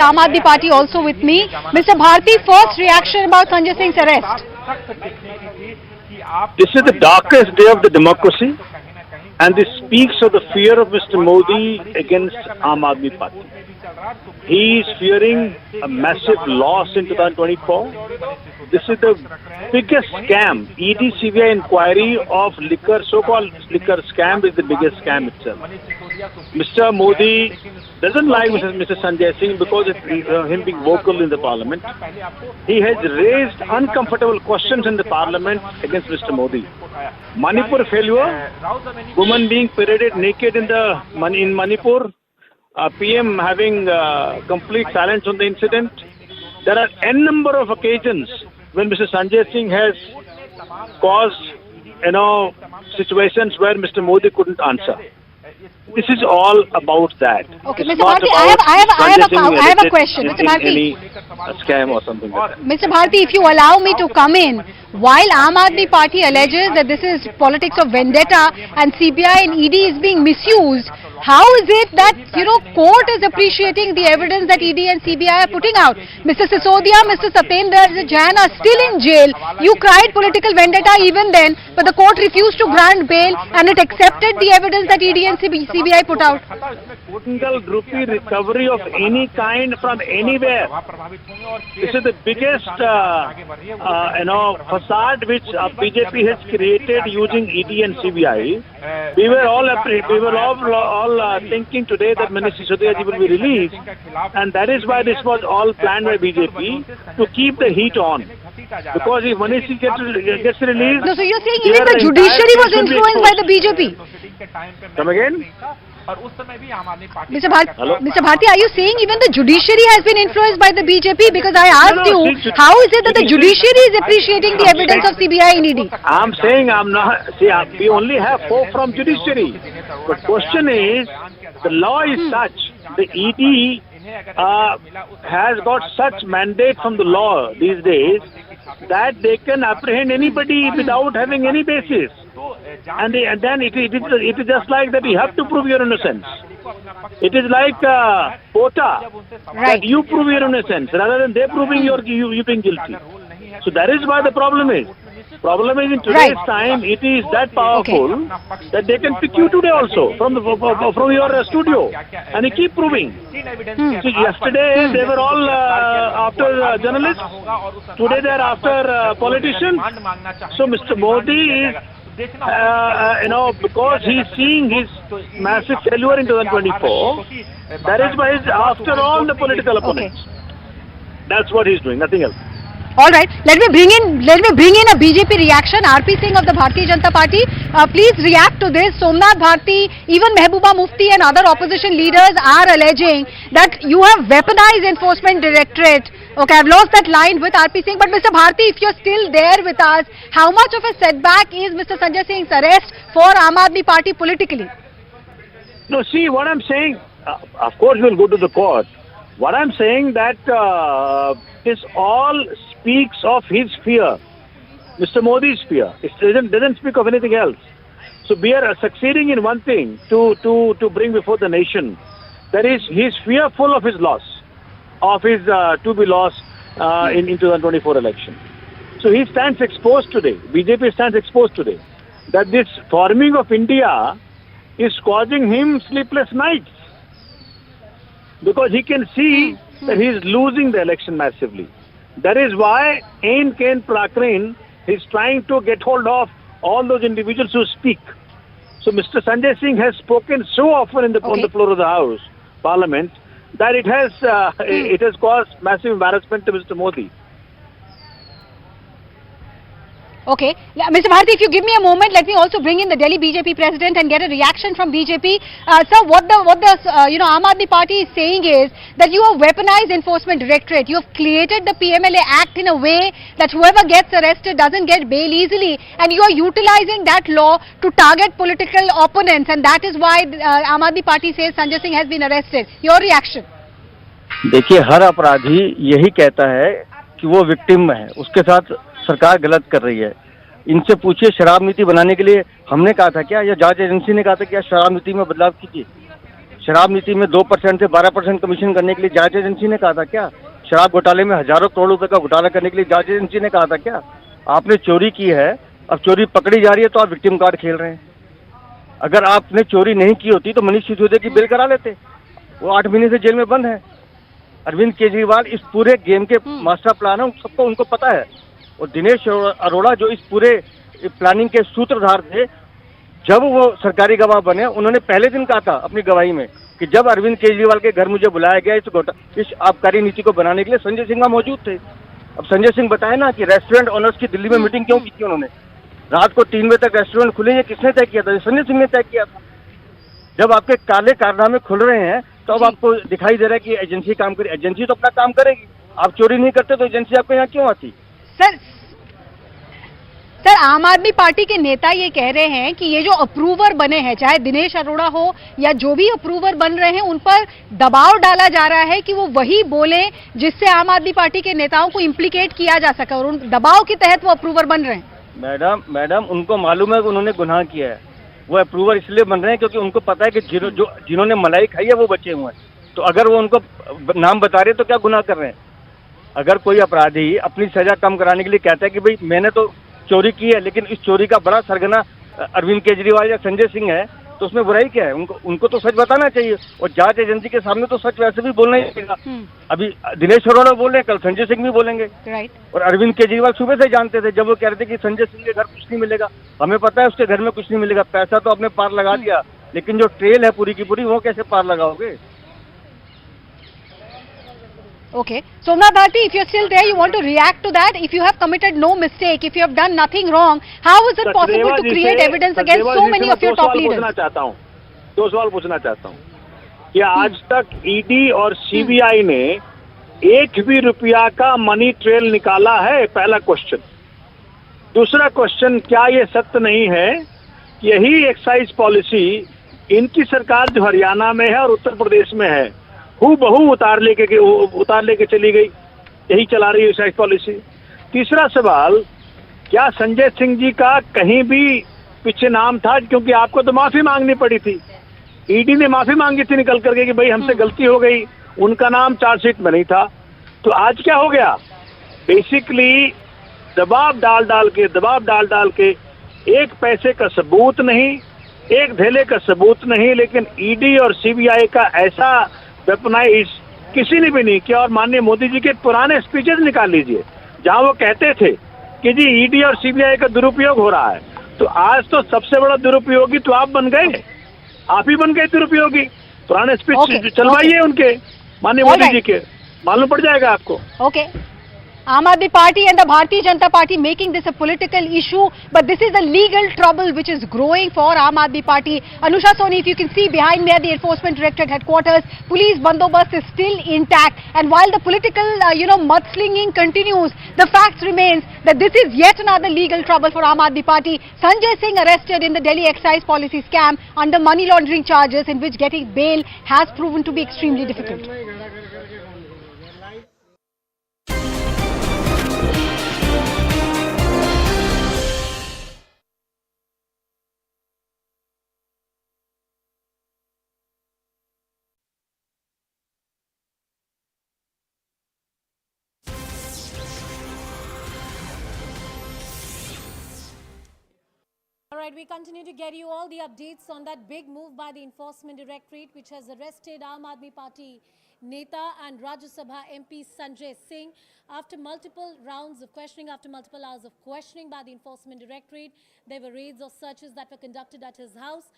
Aam Aadmi Party also with me. Mr. Bharti, first reaction about Sanjay Singh's arrest. This is the darkest day of the democracy, and this speaks of the fear of Mr. Modi against Aam Aadmi Party. He is fearing a massive loss in 2024. This is the biggest scam. ED CBI inquiry of liquor, so-called liquor scam, is the biggest scam itself. Mr. Modi doesn't like Mr. Sanjay Singh because of him being vocal in the parliament. He has raised uncomfortable questions in the parliament against Mr. Modi. Manipur failure, women being paraded naked in Manipur, PM having complete silence on the incident. There are n number of occasions when Mr. Sanjay Singh has caused, situations where Mr. Modi couldn't answer. This is all about that. Okay, Mr. Bharti, I have a question. Mr. Bharti, a scam or something like that. Mr. Bharti, if you allow me to come in, while Aam Aadmi Party alleges that this is politics of vendetta and CBI and ED is being misused, how is it that, court is appreciating the evidence that ED and CBI are putting out? Mr. Sisodia, Mr. Satyendra Jain are still in jail. You cried political vendetta even then, but the court refused to grant bail and it accepted the evidence that ED and CBI put out. Single rupee recovery of any kind from anywhere. This is the biggest, facade which BJP has created using ED and CBI. We were all thinking today that Minister Sisodia ji will be released, and that is why this was all planned by BJP to keep the heat on. Because if Manish gets released... No, so you're saying even the judiciary was influenced by the BJP? Come again? Mr. Bharti, are you saying even the judiciary has been influenced by the BJP? Because I asked you, how is it that the judiciary is appreciating the evidence of CBI and ED? I'm saying I'm not... See, we only have 4 from judiciary. But question is, the law is such, the ED has got such mandate from the law these days that they can apprehend anybody without having any basis. And then it is just like that you have to prove your innocence. It is like quota, that you prove your innocence rather than they proving you being guilty. So that is why the problem is. Problem is in today's time, it is that powerful that they can pick you today also from your studio and you keep proving. So yesterday they were all after journalists, today they are after politicians. So Mr. Modi is, because he is seeing his massive failure in 2024, that is why he is after all the political opponents. That's what he is doing, nothing else. All right, let me bring in a BJP reaction. RP Singh of the Bharatiya Janata Party, please react to this. Somnath Bharti, even Mehbooba Mufti and other opposition leaders are alleging that you have weaponized Enforcement Directorate. Okay, I've lost that line with RP Singh, but Mr. Bharti, if you're still there with us, how much of a setback is Mr. Sanjay Singh's arrest for Aam Aadmi Party politically? No, see, what I'm saying, of course we'll go to the court. What I'm saying that this all speaks of his fear, Mr. Modi's fear. It doesn't speak of anything else. So we are succeeding in one thing to bring before the nation. That is, he is fearful of his loss, of his to be lost in 2024 election. So he stands exposed today. BJP stands exposed today. That this forming of India is causing him sleepless nights. Because he can see that he is losing the election massively. That is why Ain Kain Prakrin is trying to get hold of all those individuals who speak. So Mr. Sanjay Singh has spoken so often on the floor of the House, Parliament, that it has caused massive embarrassment to Mr. Modi. Okay, Mr. Bharti, if you give me a moment, let me also bring in the Delhi BJP president and get a reaction from BJP. Sir, what the Aam Aadmi Party is saying is that you have weaponized Enforcement Directorate. You have created the PMLA Act in a way that whoever gets arrested doesn't get bail easily, and you are utilizing that law to target political opponents, and that is why Aam Aadmi Party says Sanjay Singh has been arrested. Your reaction? देखिए, हर अपराधी यही कहता है कि वो victim है, उसके साथ सरकार गलत कर रही है। इनसे पूछिए, शराब नीति बनाने के लिए हमने कहा था क्या, या जांच एजेंसी ने कहा था क्या शराब नीति में बदलाव कीजिए? शराब नीति में 2% से 12% कमीशन करने के लिए जांच एजेंसी ने कहा था क्या? शराब घोटाले में हजारों करोड़ रुपए का घोटाला करने के लिए जांच एजेंसी ने कहा था क्या? आपने चोरी की है, अब चोरी पकड़ी जा रही है तो आप विक्टिम कार्ड खेल रहे हैं। अगर आपने चोरी नहीं की होती तो मनीष सिसोदिया की बेल करा लेते। वो 8 महीने से जेल में बंद है। अरविंद केजरीवाल इस पूरे गेम के मास्टर प्लान है, सबको उनको पता है। और दिनेश अरोड़ा जो इस पूरे प्लानिंग के सूत्रधार थे, जब वो सरकारी गवाह बने, उन्होंने पहले दिन कहा था अपनी गवाही में कि जब अरविंद केजरीवाल के घर मुझे बुलाया गया इस आबकारी नीति को बनाने के लिए, संजय सिंह मौजूद थे। अब संजय सिंह बताए ना कि रेस्टोरेंट ओनर्स की दिल्ली में मीटिंग क्यों की थी उन्होंने? रात को 3 बजे तक रेस्टोरेंट खुले, ये किसने तय किया था? संजय सिंह ने तय किया था। जब आपके काले कारनामे खुल रहे हैं तो अब आपको दिखाई दे रहा है कि एजेंसी काम करे। एजेंसी तो अपना काम करेगी। आप चोरी नहीं करते तो एजेंसी आपके यहाँ क्यों आती? सर आम आदमी पार्टी के नेता ये कह रहे हैं कि ये जो अप्रूवर बने हैं, चाहे दिनेश अरोड़ा हो या जो भी अप्रूवर बन रहे हैं, उन पर दबाव डाला जा रहा है कि वो वही बोले जिससे आम आदमी पार्टी के नेताओं को इम्प्लीकेट किया जा सके, और उन दबाव के तहत वो अप्रूवर बन रहे हैं। मैडम उनको मालूम है कि उन्होंने गुनाह किया है। वो अप्रूवर इसलिए बन रहे हैं क्योंकि उनको पता है कि जिन्होंने मलाई खाई है वो बचे हुए हैं। तो अगर वो उनको नाम बता रहे हैं तो क्या गुनाह कर रहे हैं? अगर कोई अपराधी अपनी सजा कम कराने के लिए कहता है कि भाई मैंने तो चोरी की है, लेकिन इस चोरी का बड़ा सरगना अरविंद केजरीवाल या संजय सिंह है, तो उसमें बुराई क्या है? उनको तो सच बताना चाहिए। और जांच एजेंसी के सामने तो सच वैसे भी बोलना ही पड़ेगा। अभी दिनेश अरोड़ा बोल रहे हैं, कल संजय सिंह भी बोलेंगे। राइट। और अरविंद केजरीवाल सुबह से जानते थे, जब वो कह रहे थे कि संजय सिंह के घर कुछ नहीं मिलेगा। हमें पता है उसके घर में कुछ नहीं मिलेगा। पैसा तो आपने पार लगा दिया, लेकिन जो ट्रेल है पूरी की पूरी, वो कैसे पार लगाओगे? Okay. Somnath Bharti, if you're still there, you want to react to that? If you have committed no mistake, if you have done nothing wrong, how is it possible to create evidence against so many of your top leaders? दो सवाल पूछना चाहता हूँ कि आज तक ED और CBI ने एक भी रुपया का मनी ट्रेल निकाला है? पहला क्वेश्चन। दूसरा क्वेश्चन, क्या ये सत्य नहीं है कि यही एक्साइज पॉलिसी इनकी सरकार जो हरियाणा में है और उत्तर प्रदेश में है, हूबहू उतार लेके चली गई, यही चला रही है एक्साइज पॉलिसी? तीसरा सवाल, क्या संजय सिंह जी का कहीं भी पीछे नाम था? क्योंकि आपको तो माफी मांगनी पड़ी थी। ईडी ने माफी मांगी थी निकल करके कि भाई हमसे गलती हो गई, उनका नाम चार्जशीट में नहीं था। तो आज क्या हो गया? बेसिकली दबाव डाल डाल के एक पैसे का सबूत नहीं, एक धेले का सबूत नहीं, लेकिन ईडी और सीबीआई का ऐसा वेपनाइज किसी ने भी नहीं किया। और माननीय मोदी जी के पुराने स्पीचेस निकाल लीजिए, जहां वो कहते थे कि जी ईडी और सीबीआई का दुरुपयोग हो रहा है। तो आज तो सबसे बड़ा दुरुपयोगी तो आप बन गए, आप ही बन गए दुरुपयोगी। पुराने स्पीच चलवाइए उनके, माननीय मोदी जी के, मालूम पड़ जाएगा आपको। Okay. Aam Aadmi Party and the Bharatiya Janata Party making this a political issue, but this is the legal trouble which is growing for Aam Aadmi Party. Anusha Soni, if you can see behind me at the Enforcement Directorate headquarters, police bandobast is still intact. And while the political, mudslinging continues, the fact remains that this is yet another legal trouble for Aam Aadmi Party. Sanjay Singh arrested in the Delhi excise policy scam under money laundering charges, in which getting bail has proven to be extremely difficult. Alright, we continue to get you all the updates on that big move by the Enforcement Directorate, which has arrested Aam Aadmi Party Neta and Rajya Sabha MP Sanjay Singh after multiple rounds of questioning, after multiple hours of questioning by the Enforcement Directorate. There were raids or searches that were conducted at his house.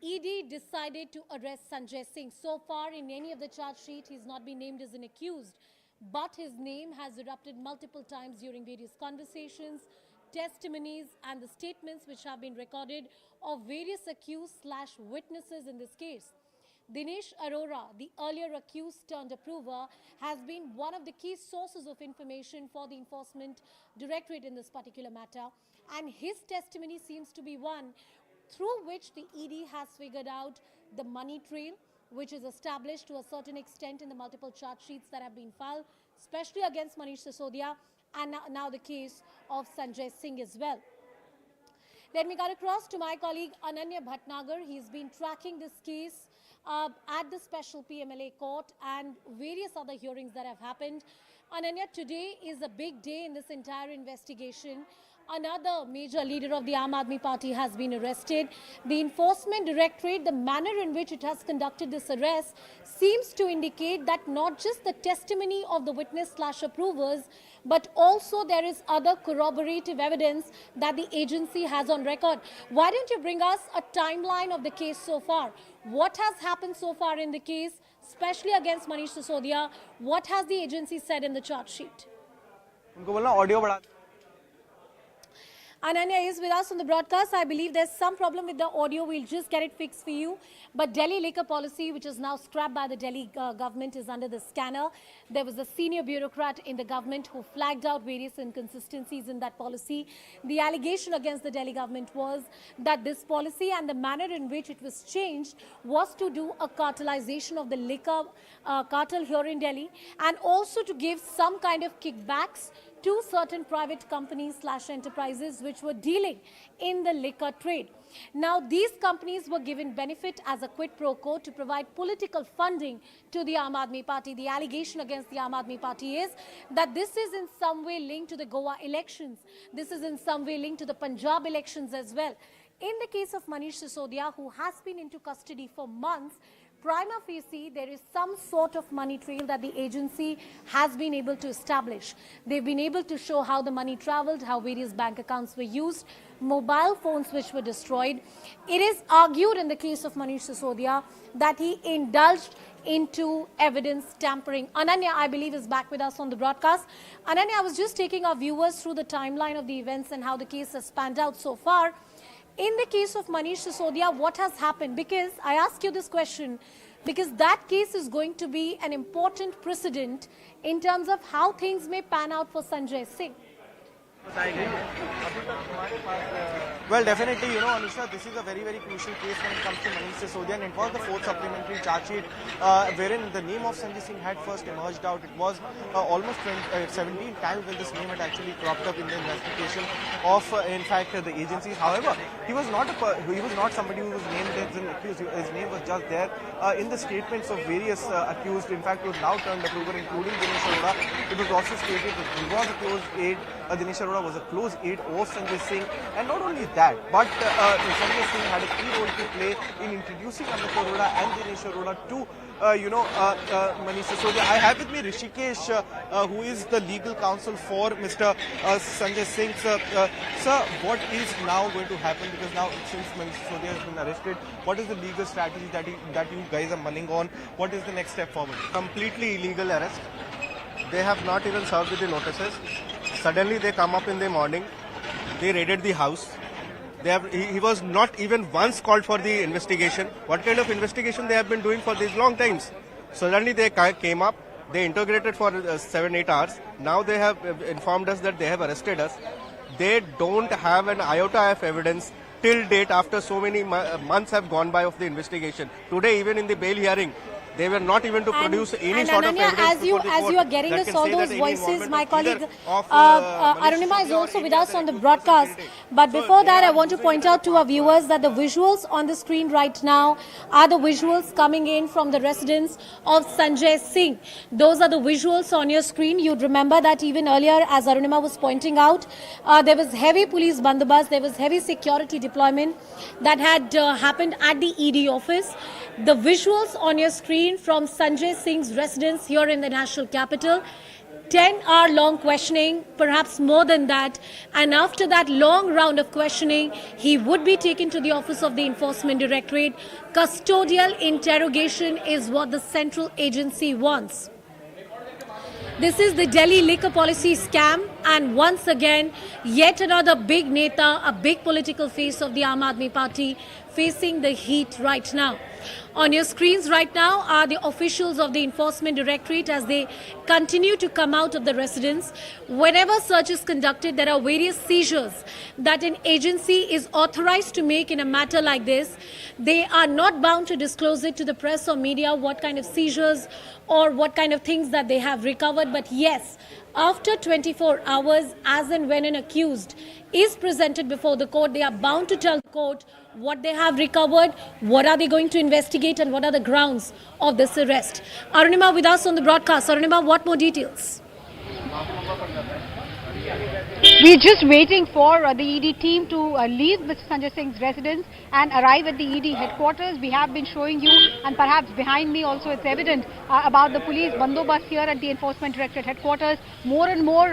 ED decided to arrest Sanjay Singh. So far, in any of the charge sheet, he's not been named as an accused, but his name has erupted multiple times during various conversations, testimonies and the statements which have been recorded of various accused/witnesses in this case. Dinesh Arora, the earlier accused turned approver, has been one of the key sources of information for the Enforcement Directorate in this particular matter, and his testimony seems to be one through which the ED has figured out the money trail, which is established to a certain extent in the multiple charge sheets that have been filed, especially against Manish Sisodia, and now the case of Sanjay Singh as well. Let me cut across to my colleague Ananya Bhatnagar. He's been tracking this case at the special PMLA court and various other hearings that have happened. Ananya, today is a big day in this entire investigation. Another major leader of the Aam Aadmi Party has been arrested. The Enforcement Directorate, the manner in which it has conducted this arrest seems to indicate that not just the testimony of the witness/approvers, but also there is other corroborative evidence that the agency has on record. Why don't you bring us a timeline of the case so far? What has happened so far in the case, especially against Manish Sisodia? What has the agency said in the charge sheet? उनको बोलना audio बढ़ा Ananya is with us on the broadcast. I believe there's some problem with the audio. We'll just get it fixed for you. But Delhi liquor policy, which is now scrapped by the Delhi government, is under the scanner. There was a senior bureaucrat in the government who flagged out various inconsistencies in that policy. The allegation against the Delhi government was that this policy and the manner in which it was changed was to do a cartelization of the liquor cartel here in Delhi, and also to give some kind of kickbacks to certain private companies/enterprises which were dealing in the liquor trade. Now, these companies were given benefit as a quid pro quo to provide political funding to the Aam Aadmi Party. The allegation against the Aam Aadmi Party is that this is in some way linked to the Goa elections. This is in some way linked to the Punjab elections as well. In the case of Manish Sisodia, who has been into custody for months, prima facie, there is some sort of money trail that the agency has been able to establish. They've been able to show how the money traveled, how various bank accounts were used, mobile phones which were destroyed. It is argued in the case of Manish Sisodia that he indulged into evidence tampering. Ananya, I believe, is back with us on the broadcast. Ananya, I was just taking our viewers through the timeline of the events and how the case has panned out so far. In the case of Manish Sisodia, what has happened? Because I ask you this question, because that case is going to be an important precedent in terms of how things may pan out for Sanjay Singh. Well, definitely, Anisha, this is a very, very crucial case when it comes to Manish Sisodia, and it was the fourth supplementary charge sheet wherein the name of Sanjay Singh had first emerged out. It was almost 17 times when this name had actually cropped up in the investigation of, in fact, the agencies. However, he was not somebody who was named as an accused. His name was just there in the statements of various accused. In fact, he was now turned approver, including Dinesh Arora. It was also stated that he was a close aide. Dinesh Arora was a close aide of Sanjay Singh, and not only that, but Sanjay Singh had a key role to play in introducing Amit Arora and Dinesh Arora to Manish Sisodia. I have with me Rishikesh, who is the legal counsel for Mr. Sanjay Singh. Sir, what is now going to happen? Because now, since Manish Sisodia has been arrested, what is the legal strategy that you guys are mulling on? What is the next step forward? Completely illegal arrest. They have not even served with the notices. Suddenly they come up in the morning. They raided the house. He was not even once called for the investigation. What kind of investigation they have been doing for these long times? Suddenly they came up. They interrogated for 7-8 hours. Now they have informed us that they have arrested us. They don't have an iota of evidence till date after so many months have gone by of the investigation. Today, even in the bail hearing, they were not even to produce any sort of evidence as you are getting us all those voices, my colleague Arunima is also with us on the broadcast. But before that, I want to point out to our viewers that the visuals on the screen right now are the visuals coming in from the residence of Sanjay Singh. Those are the visuals on your screen. You'd remember that even earlier, as Arunima was pointing out, there was heavy police bandobast, there was heavy security deployment that had happened at the ED office. The visuals on your screen from Sanjay Singh's residence here in the national capital. 10-hour long questioning, perhaps more than that. And after that long round of questioning, he would be taken to the office of the Enforcement Directorate. Custodial interrogation is what the central agency wants. This is the Delhi liquor policy scam, and once again, yet another big neta, a big political face of the Aam Aadmi Party facing the heat right now. On your screens right now are the officials of the Enforcement Directorate as they continue to come out of the residence. Whenever search is conducted, there are various seizures that an agency is authorized to make in a matter like this. They are not bound to disclose it to the press or media what kind of seizures or what kind of things that they have recovered. But yes, after 24 hours, as and when an accused is presented before the court, they are bound to tell the court what they have recovered, what are they going to investigate, and what are the grounds of this arrest. Arunima with us on the broadcast. Arunima, what more details? We're just waiting for the ED team to leave Mr. Sanjay Singh's residence and arrive at the ED headquarters. We have been showing you, and perhaps behind me also it's evident about the police bandobast here at the Enforcement Directorate headquarters. More and more,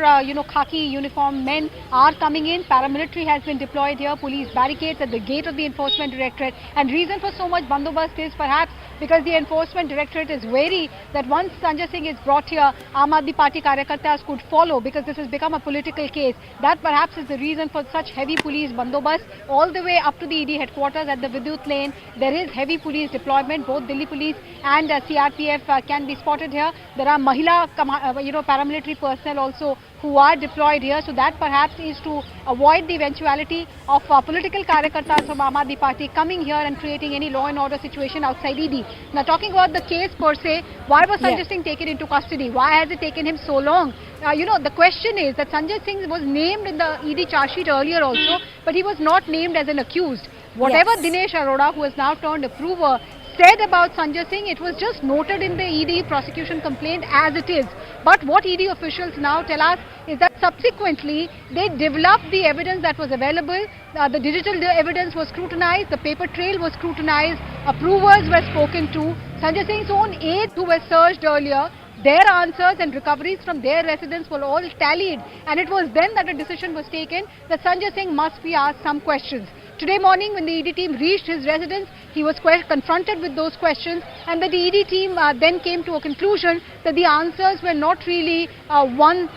khaki uniformed men are coming in. Paramilitary has been deployed here. Police barricades at the gate of the Enforcement Directorate. And reason for so much bandobast is perhaps because the Enforcement Directorate is wary that once Sanjay Singh is brought here, Aam Aadmi Party Karyakartas could follow, because this has become a political case. That perhaps is the reason for such heavy police bandobast all the way up to the ED headquarters at the Vidyut lane. There is heavy police deployment. Both Delhi police and CRPF can be spotted here. There are Mahila paramilitary personnel also who are deployed here. So that perhaps is to avoid the eventuality of political karyakartas from Aam Aadmi Party coming here and creating any law and order situation outside ED. Now, talking about the case per se, why was Sanjay Singh taken into custody? Why has it taken him so long? The question is that Sanjay Singh was named in the ED charge sheet earlier also, but he was not named as an accused. Whatever Dinesh Arora, who has now turned approver, said about Sanjay Singh, it was just noted in the ED prosecution complaint as it is. But what ED officials now tell us is that subsequently they developed the evidence that was available. The digital evidence was scrutinized, the paper trail was scrutinized, approvers were spoken to. Sanjay Singh's own aides who were searched earlier, their answers and recoveries from their residence were all tallied, and it was then that a decision was taken that Sanjay Singh must be asked some questions. Today morning, when the ED team reached his residence, he was confronted with those questions, and the ED team then came to a conclusion that the answers were not really one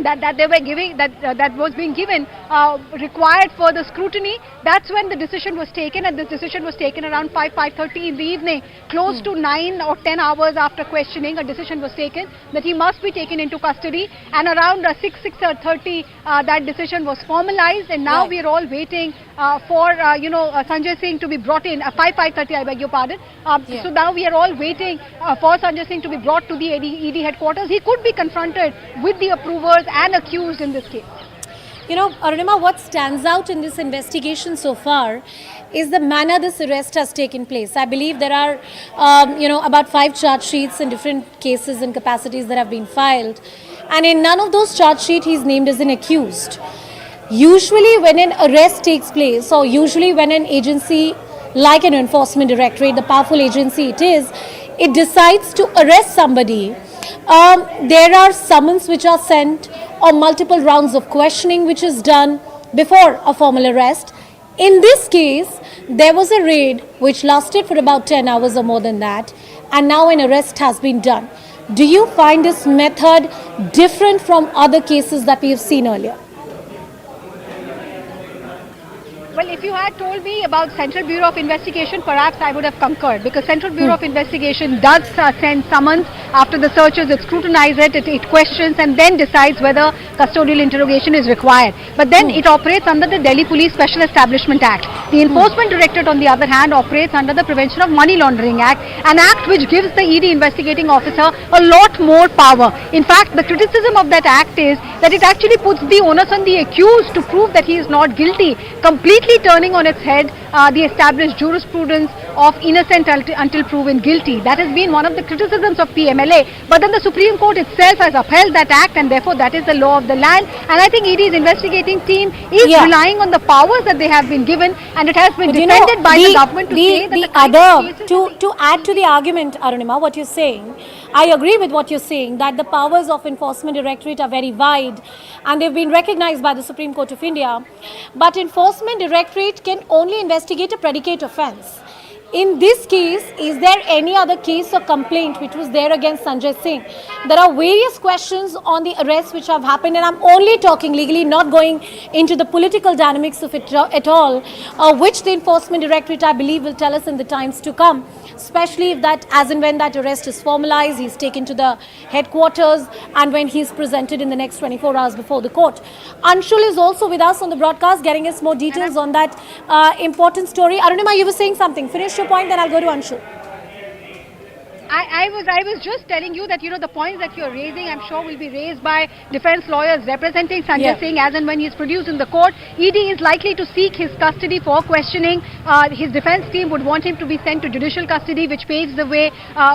that they were giving, that was being given, required further scrutiny. That's when the decision was taken, and this decision was taken around 5:30 in the evening, close to 9 or 10 hours after questioning. A decision was taken that he must be taken into custody, and around 6:30 that decision was formalized, and now we are all waiting for Sanjay Singh to be brought in. 5:30, I beg your pardon. So now we are all waiting for Sanjay Singh to be brought to the ED headquarters. He could be confronted with the approvers and accused in this case. Arunima, what stands out in this investigation so far is the manner this arrest has taken place. I believe there are, about 5 charge sheets in different cases and capacities that have been filed. And in none of those charge sheets, he's named as an accused. Usually when an arrest takes place, or usually when an agency like an enforcement directorate, the powerful agency it decides to arrest somebody, there are summons which are sent, or multiple rounds of questioning which is done before a formal arrest. In this case, there was a raid which lasted for about 10 hours or more than that, and now an arrest has been done. Do you find this method different from other cases that we have seen earlier? Well, if you had told me about Central Bureau of Investigation, perhaps I would have concurred, because Central Bureau of Investigation does send summons after the searches. It scrutinizes it questions, and then decides whether custodial interrogation is required. But then it operates under the Delhi Police Special Establishment Act. The Enforcement Directorate, on the other hand, operates under the Prevention of Money Laundering Act, an act which gives the ED investigating officer a lot more power. In fact, the criticism of that act is that it actually puts the onus on the accused to prove that he is not guilty, completely turning on its head the established jurisprudence of innocent until proven guilty. That has been one of the criticisms of PMLA. But then the Supreme Court itself has upheld that act, and therefore that is the law of the land. And I think ED's investigating team is relying on the powers that they have been given, and it has been defended by the government to say that to add to the argument, Arunima, what you're saying, I agree with what you're saying, that the powers of Enforcement Directorate are very wide, and they've been recognized by the Supreme Court of India. But Enforcement Directorate can only investigate a predicate offence. In this case, is there any other case or complaint which was there against Sanjay Singh? There are various questions on the arrests which have happened, and I'm only talking legally, not going into the political dynamics of it at all, which the Enforcement Directorate, I believe, will tell us in the times to come, especially if that, as and when that arrest is formalized, he's taken to the headquarters, and when he's presented in the next 24 hours before the court. Anshul is also with us on the broadcast, getting us more details on that important story. Arunima, you were saying something. Finish your point, then I'll go to Anshul. I was just telling you that, the points that you're raising, I'm sure will be raised by defense lawyers representing Sanjay Singh as and when he's produced in the court. ED is likely to seek his custody for questioning. His defense team would want him to be sent to judicial custody, which paves the way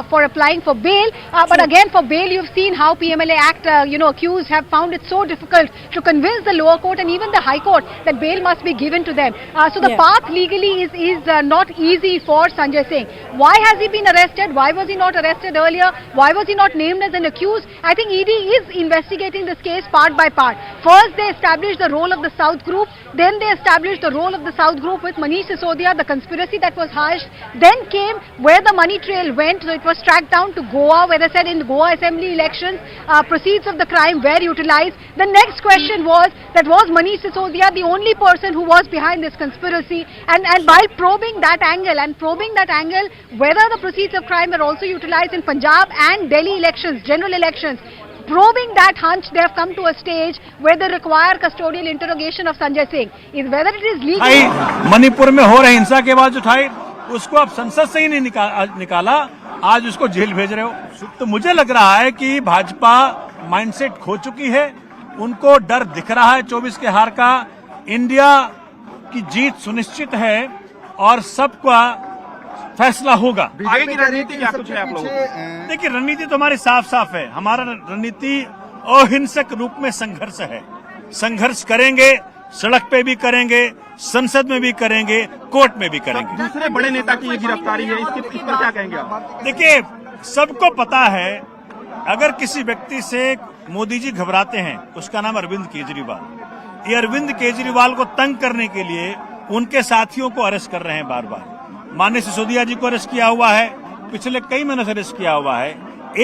for applying for bail. But again, for bail, you've seen how PMLA Act, accused have found it so difficult to convince the lower court and even the high court that bail must be given to them. So the path legally is not easy for Sanjay Singh. Why has he been arrested? Why was he not arrested earlier? Why was he not named as an accused? I think ED is investigating this case part by part. First, they established the role of the South Group. Then they established the role of the South Group with Manish Sisodia, the conspiracy that was hashed. Then came where the money trail went. So it was tracked down to Goa, where they said in Goa Assembly elections, proceeds of the crime were utilized. The next question was Manish Sisodia the only person who was behind this conspiracy? And while probing that angle, whether the proceeds of crime were also utilized in Punjab and Delhi elections, general elections, probing that hunch, they have come to a stage where they require custodial interrogation of Sanjay Singh. Is whether it is legal. Manipur में हो रही हिंसा के बाद जो था उसको आप संसद से ही नहीं निकाला, आज उसको जेल भेज रहे हो। तो मुझे लग रहा है कि भाजपा माइंडसेट खो चुकी है, उनको डर दिख रहा है 24 के हार का। इंडिया की जीत सुनिश्चित है और सबका फैसला होगा। आगे की रणनीति क्या कुछ है आप लोगों की? देखिए, रणनीति तो हमारी साफ साफ है। हमारा रणनीति अहिंसक रूप में संघर्ष है। संघर्ष करेंगे, सड़क पे भी करेंगे, संसद में भी करेंगे, कोर्ट में भी करेंगे। दूसरे बड़े नेता की ये गिरफ्तारी है, इस पर क्या कहेंगे आप? देखिए, सबको पता है अगर किसी व्यक्ति से मोदी जी घबराते हैं, उसका नाम अरविंद केजरीवाल। ये अरविंद केजरीवाल को तंग करने के लिए उनके साथियों को अरेस्ट कर रहे हैं बार बार। माननीय सिसोदिया जी को अरेस्ट किया हुआ है, पिछले कई महीनों से अरेस्ट किया हुआ है।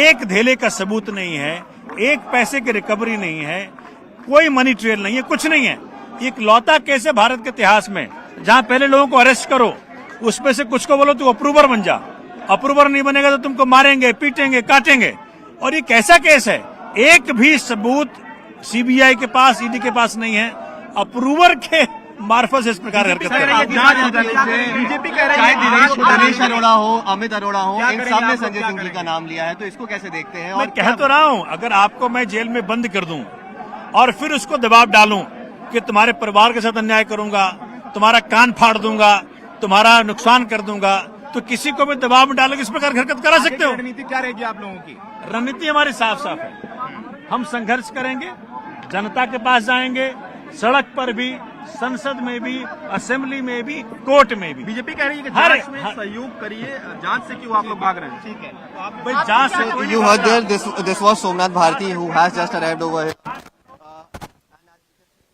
एक धेले का सबूत नहीं है, एक पैसे की रिकवरी नहीं है, कोई मनी ट्रेल नहीं है, कुछ नहीं है। एक लौता केस है भारत के इतिहास में जहां पहले लोगों को अरेस्ट करो, उसमें से कुछ को बोलो तू अप्रूवर बन जा, अप्रूवर नहीं बनेगा तो तुमको मारेंगे, पीटेंगे, काटेंगे। और ये कैसा केस है? एक भी सबूत सीबीआई के पास, ईडी के पास नहीं है। अप्रूवर के मार्फत से इस प्रकार हरकत कर रहे हैं। बीजेपी कह रही है दिनेश अरोड़ा हो, अमित अरोड़ा हो, इन सब ने संजय सिंह जी का नाम लिया है, तो इसको कैसे देखते हैं? मैं कह तो रहा हूं, अगर आपको मैं जेल में बंद कर दूं और फिर उसको दबाव डालूं कि तुम्हारे परिवार के साथ अन्याय करूंगा, तुम्हारा कान फाड़ दूंगा, तुम्हारा नुकसान कर दूंगा, तो किसी को भी दबाव में डाल के इस प्रकार हरकत करा सकते हो। रणनीति क्या रहेगी आप लोगों की? रणनीति हमारी साफ साफ है। हम संघर्ष करेंगे, जनता के पास जाएंगे, सड़क पर भी, संसद में भी, असेंबली में भी, कोर्ट में भी। बीजेपी कह रही है कि जांच में सहयोग करिए, जांच से क्यों आप लोग भाग रहे हैं? ठीक है, भाई जांच से You heard there, this was Somnath Bharti who has just arrived over here.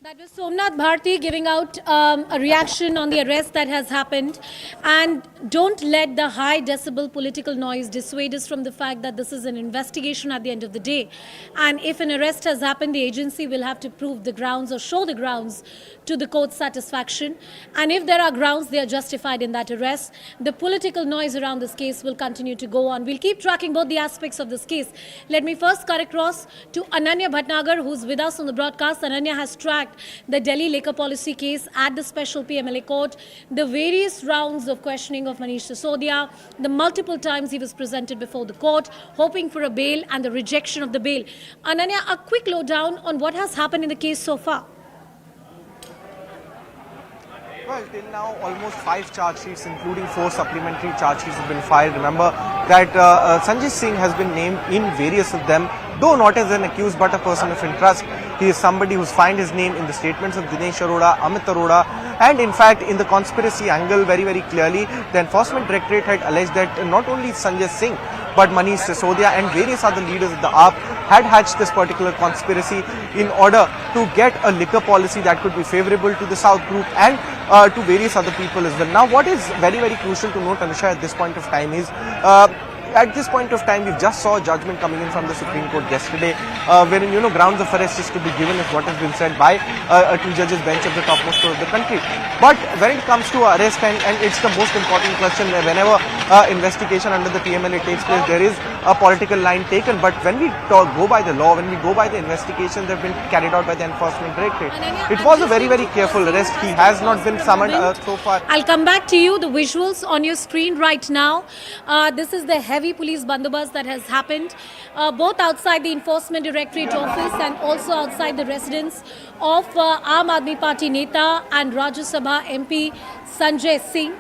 That was Somnath Bharti giving out a reaction on the arrest that has happened. And don't let the high decibel political noise dissuade us from the fact that this is an investigation at the end of the day. And if an arrest has happened, the agency will have to prove the grounds or show the grounds to the court's satisfaction. And if there are grounds, they are justified in that arrest. The political noise around this case will continue to go on. We'll keep tracking both the aspects of this case. Let me first cut across to Ananya Bhatnagar, who's with us on the broadcast. Ananya has tracked the Delhi liquor policy case at the special PMLA court, the various rounds of questioning of Manish Sisodia, the multiple times he was presented before the court, hoping for a bail and the rejection of the bail. Ananya, a quick lowdown on what has happened in the case so far. Well, till now, almost 5 charge sheets, including 4 supplementary charge sheets, have been filed. Remember that Sanjay Singh has been named in various of them, though not as an accused, but a person of interest. He is somebody who's found his name in the statements of Dinesh Arora, Amit Arora, and in fact, in the conspiracy angle, very, very clearly, the Enforcement Directorate had alleged that not only Sanjay Singh, but Manish Sisodia and various other leaders of the AAP had hatched this particular conspiracy in order to get a liquor policy that could be favorable to the South Group and to various other people as well. Now, what is very, very crucial to note, Anusha, at this point of time is, at this point of time, we just saw a judgment coming in from the Supreme Court yesterday, wherein, grounds of arrest is to be given is what has been said by a 2-judges bench of the topmost court of the country. But when it comes to arrest, and it's the most important question, whenever investigation under the PMLA takes place, there is political line taken. But when we go by the law, when we go by the investigations that have been carried out by the Enforcement Directorate, it was a very, very careful arrest. He has not been summoned so far. I'll come back to you. The visuals on your screen right now. This is the heavy police bandobast that has happened, both outside the Enforcement Directorate office and also outside the residence of Aam Aadmi Party Neta and Rajya Sabha MP Sanjay Singh.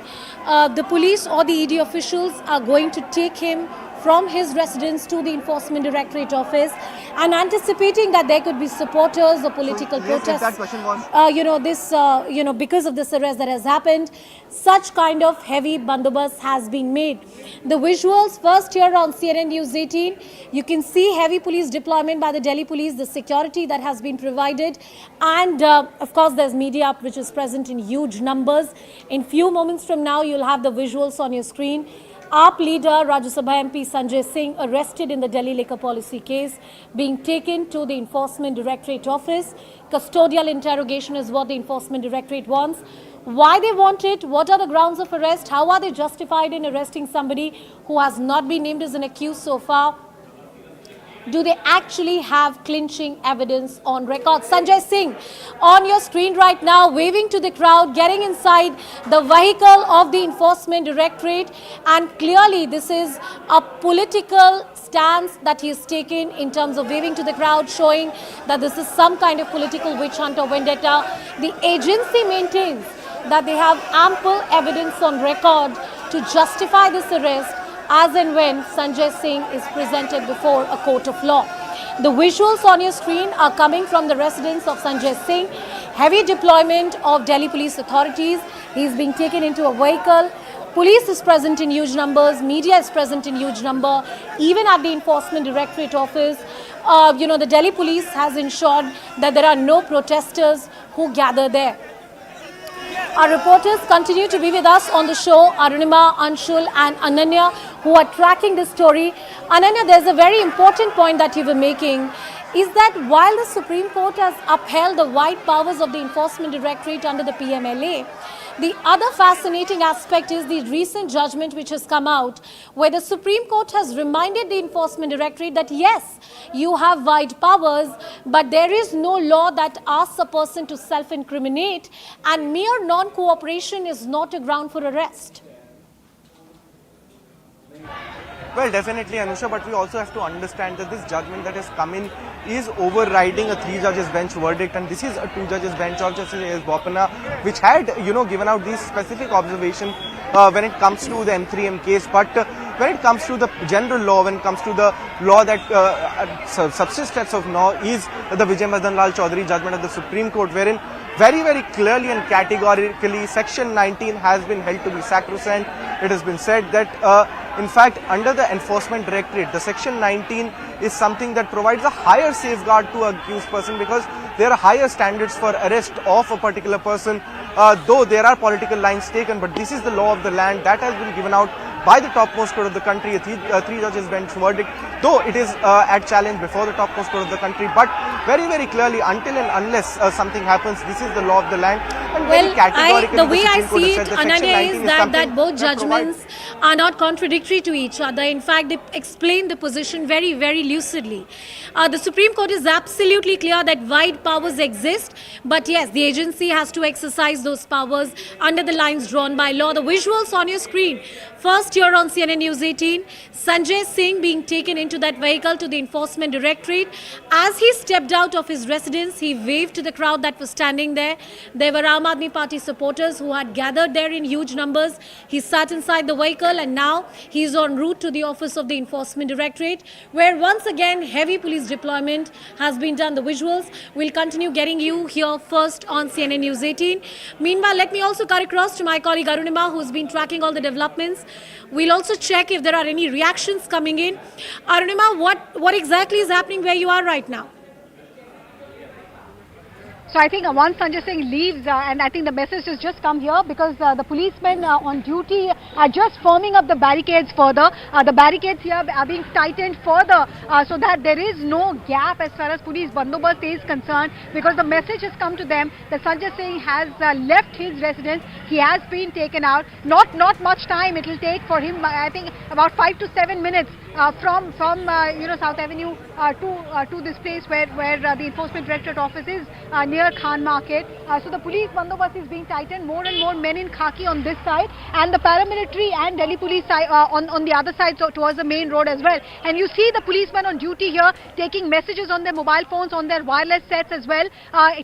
The police or the ED officials are going to take him from his residence to the Enforcement Directorate office, and anticipating that there could be supporters or political protests. That question was, because of this arrest that has happened, such kind of heavy bandobast has been made. The visuals first here on CNN News 18, you can see heavy police deployment by the Delhi police, the security that has been provided, and of course there's media which is present in huge numbers. In few moments from now, you'll have the visuals on your screen. AAP leader Rajya Sabha MP Sanjay Singh arrested in the Delhi liquor policy case, being taken to the Enforcement Directorate office. Custodial interrogation is what the Enforcement Directorate wants. Why they want it, what are the grounds of arrest, how are they justified in arresting somebody who has not been named as an accused so far? Do they actually have clinching evidence on record? Sanjay Singh on your screen right now, waving to the crowd, getting inside the vehicle of the Enforcement Directorate, and clearly this is a political stance that he has taken in terms of waving to the crowd, showing that this is some kind of political witch hunt or vendetta. The agency maintains that they have ample evidence on record to justify this arrest as and when Sanjay Singh is presented before a court of law. The visuals on your screen are coming from the residence of Sanjay Singh. Heavy deployment of Delhi police authorities. He is being taken into a vehicle. Police is present in huge numbers. Media is present in huge number. Even at the Enforcement Directorate office, the Delhi police has ensured that there are no protesters who gather there. Our reporters continue to be with us on the show, Arunima, Anshul and Ananya, who are tracking this story. Ananya, there's a very important point that you were making, is that while the Supreme Court has upheld the wide powers of the Enforcement Directorate under the PMLA, the other fascinating aspect is the recent judgment which has come out, where the Supreme Court has reminded the Enforcement Directorate that yes, you have wide powers, but there is no law that asks a person to self-incriminate, and mere non-cooperation is not a ground for arrest. Well, definitely, Anusha, but we also have to understand that this judgment that has come in is overriding a 3-judges bench verdict, and this is a 2-judges bench of Justice A.S. Bopanna, which had, given out these specific observations when it comes to the M3M case. But when it comes to the general law, when it comes to the law that subsists as of now, is the Vijay Madan Lal Chaudhary judgment of the Supreme Court, wherein very, very clearly and categorically Section 19 has been held to be sacrosanct. It has been said that in fact, under the Enforcement Directorate, the Section 19 is something that provides a higher safeguard to an accused person, because there are higher standards for arrest of a particular person, though there are political lines taken. But this is the law of the land that has been given out by the topmost court of the country, a 3-judges bench verdict, though it is at challenge before the topmost court of the country. But very, very clearly, until and unless something happens, this is the law of the land. And the way I see it, Ananya, is that both judgments are not contradictory to each other. In fact, they explain the position very, very lucidly. The Supreme Court is absolutely clear that wide powers exist, but yes, the agency has to exercise those powers under the lines drawn by law. The visuals on your screen. First here on CNN News 18, Sanjay Singh being taken into that vehicle to the Enforcement Directorate. As he stepped out of his residence, he waved to the crowd that was standing there. There were Aam Aadmi Party supporters who had gathered there in huge numbers. He sat inside the vehicle, and now he is en route to the office of the Enforcement Directorate, where once again heavy police deployment has been done. The visuals will continue getting you here first on CNN News 18. Meanwhile, let me also cut across to my colleague Arunima, who's been tracking all the developments. We'll also check if there are any reactions coming in. Arunima, what exactly is happening where you are right now? So I think once Sanjay Singh leaves, and I think the message has just come here, because the policemen on duty are just forming up the barricades further. The barricades here are being tightened further so that there is no gap as far as police bandobast is concerned, because the message has come to them that Sanjay Singh has left his residence. He has been taken out. Not much time it will take for him. I think about 5 to 7 minutes from South Avenue to this place where the Enforcement Directorate office is near Khan Market. So the police bandobast is being tightened. More and more men in khaki on this side, and the paramilitary and Delhi police side, on the other side, so towards the main road as well. And you see the policemen on duty here taking messages on their mobile phones, on their wireless sets as well,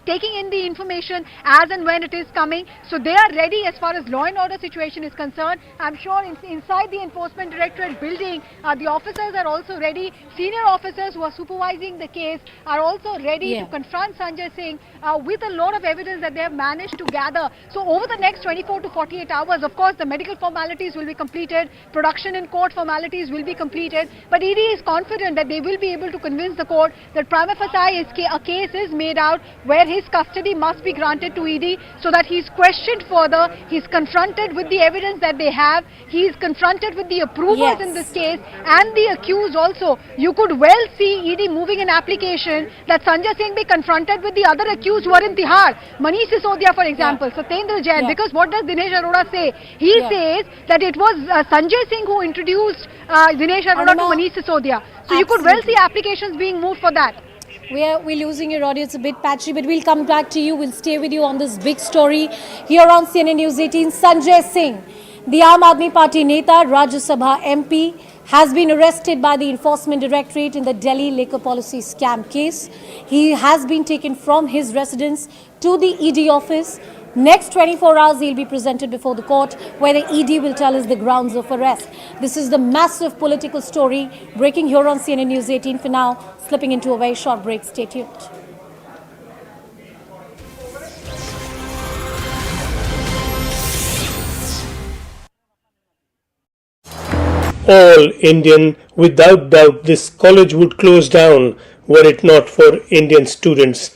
taking in the information as and when it is coming. So they are ready as far as law and order situation is concerned. I'm sure inside the Enforcement Directorate building, the officers are also ready. Senior officers who are supervising the case are also ready to confront Sanjay Singh with a lot of evidence that they have managed to gather. So over the next 24 to 48 hours, of course, the medical formalities will be completed, production in court formalities will be completed, but ED is confident that they will be able to convince the court that prima facie a case is made out where his custody must be granted to ED so that he's questioned further, he's confronted with the evidence that they have, he's confronted with the approvers in this case and the accused also. You could well see ED moving an application that Sanjay Singh be confronted with the other accused who are in Tihar. Manish Sisodia, for example, Satyendra Jain, because what does Dinesh Arora say? He says that it was Sanjay Singh who introduced Dinesh Arora to Manish Sisodia. So you could well see applications being moved for that. We're losing your audio. It's a bit patchy, but we'll come back to you. We'll stay with you on this big story here on CNN News 18. Sanjay Singh, the Aam Aadmi Party Neta, Rajya Sabha MP, has been arrested by the Enforcement Directorate in the Delhi liquor policy scam case. He has been taken from his residence to the ED office. Next 24 hours, he'll be presented before the court, where the ED will tell us the grounds of arrest. This is the massive political story breaking here on CNN News 18. For now, slipping into a very short break. Stay tuned. All Indian, without doubt this college would close down were it not for Indian students.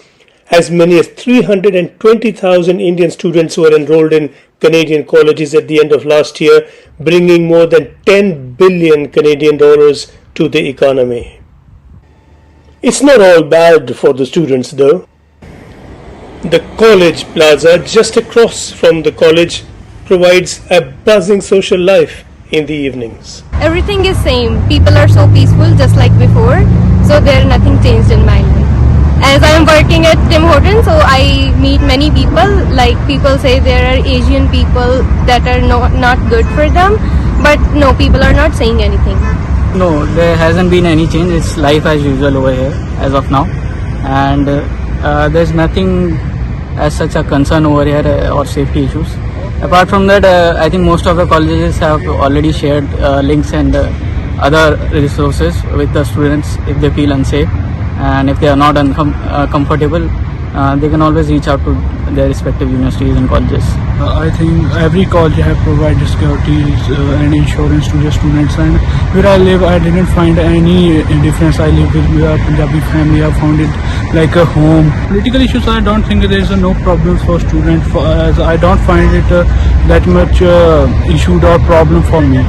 As many as 320,000 Indian students were enrolled in Canadian colleges at the end of last year, bringing more than 10 billion Canadian dollars to the economy. It's not all bad for the students though. The college plaza just across from the college provides a buzzing social life in the evenings. Everything is same. People are so peaceful just like before, so there nothing changed in my life. As I am working at Tim Hortons, so I meet many people. Like people say there are Asian people that are not good for them, but no, people are not saying anything. No, there hasn't been any change. It's life as usual over here as of now, and there's nothing as such a concern over here or safety issues. Apart from that, I think most of the colleges have already shared links and other resources with the students if they feel unsafe, and if they are not comfortable, they can always reach out to their respective universities and colleges. I think every college have provided securities and insurance to the students, and where I live I didn't find any difference. I live with a Punjabi family. I found it like a home. Political issues, I don't think there is no problems for students, as I don't find it that much issue or problem for me.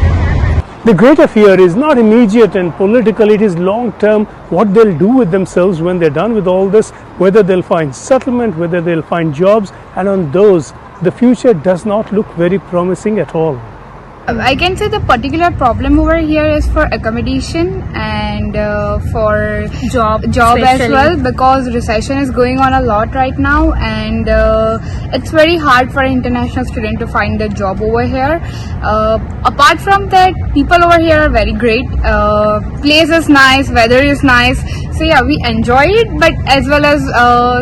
The greater fear is not immediate and political, it is long term, what they'll do with themselves when they're done with all this, whether they'll find settlement, whether they'll find jobs, and on those, the future does not look very promising at all. I can say the particular problem over here is for accommodation and for job as well, because recession is going on a lot right now, and it's very hard for an international student to find a job over here. Apart from that, people over here are very great. Place is nice, weather is nice, so yeah, we enjoy it, but as well as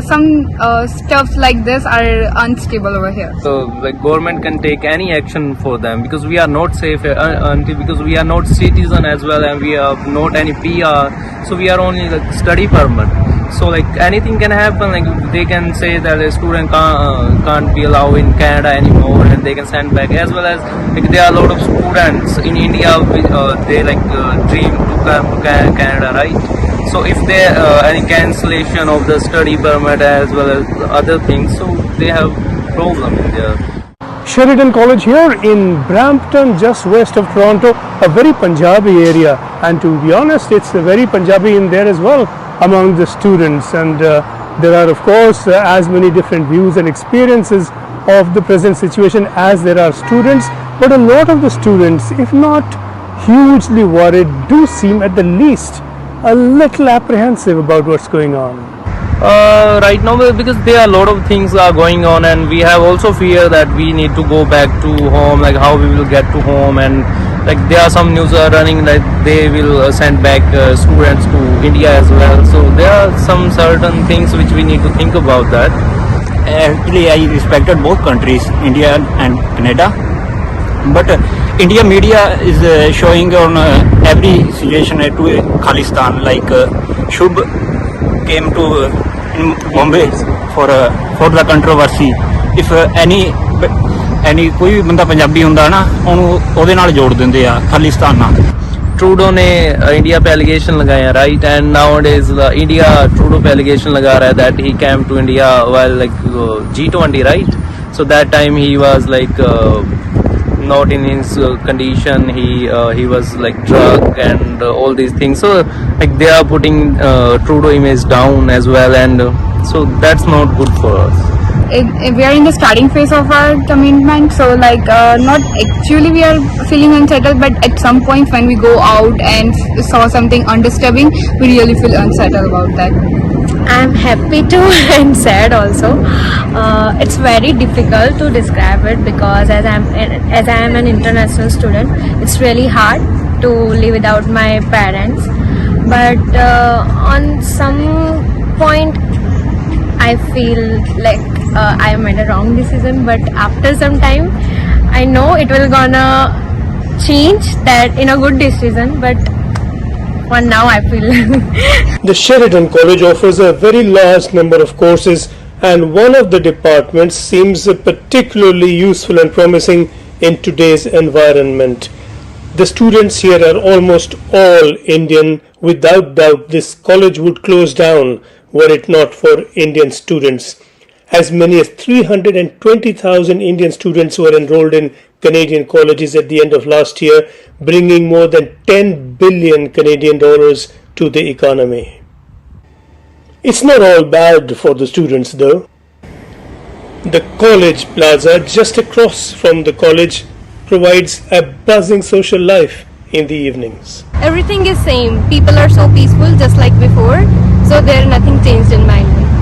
some stuff like this are unstable over here. So the government can take any action for them, because we are not safe until, because we are not citizen as well, and we have not any PR, so we are only like study permit. So like anything can happen, like they can say that a student can't be allowed in Canada anymore, and they can send back, as well as like there are a lot of students in India they like dream to come to Canada, right? So if there any cancellation of the study permit as well as other things, so they have problem in there. Sheridan College here in Brampton, just west of Toronto, a very Punjabi area, and to be honest, it's very Punjabi in there as well among the students, and there are of course as many different views and experiences of the present situation as there are students, but a lot of the students, if not hugely worried, do seem at the least a little apprehensive about what's going on. Right now, because there are a lot of things are going on, and we have also fear that we need to go back to home, like how we will get to home, and like there are some news are running that they will send back students to India as well. So there are some certain things which we need to think about that. Actually, I respected both countries, India and Canada. But India media is showing on every situation to Khalistan, like Shubh came to in Bombay for the controversy. If any कोई भी बंदा पंजाबी हुंदा ना ਉਹਨੂੰ ਉਹਦੇ ਨਾਲ ਜੋੜ ਦਿੰਦੇ ਆ ਖਾਲਿਸਤਾਨ ਨਾਲ. ट्रूडो ने इंडिया पे एलिगेशन लगाया, right, and nowadays India Trudeau पे एलिगेशन लगा रहा है that he came to India while like G20, right. So that time he was like not in his condition, he was like drunk and all these things, so like they are putting Trudeau image down as well, and so that's not good for us. We are in the starting phase of our commitment, so like not actually we are feeling unsettled, but at some point when we go out and saw something undisturbing, we really feel unsettled about that. I'm happy too and sad also. It's very difficult to describe it because as I am an international student, it's really hard to live without my parents. But on some point, I feel like I made a wrong decision. But after some time, I know it will gonna change that in a good decision. But for now I feel The Sheridan College offers a very large number of courses, and one of the departments seems particularly useful and promising in today's environment. The students here are almost all Indian. Without doubt, this college would close down were it not for Indian students. As many as 320,000 Indian students were enrolled in Canadian colleges at the end of last year, bringing more than 10 billion Canadian dollars to the economy. It's not all bad for the students though. The college plaza just across from the college provides a buzzing social life in the evenings. everything is same. People are so peaceful just like before, so there nothing changed in my life.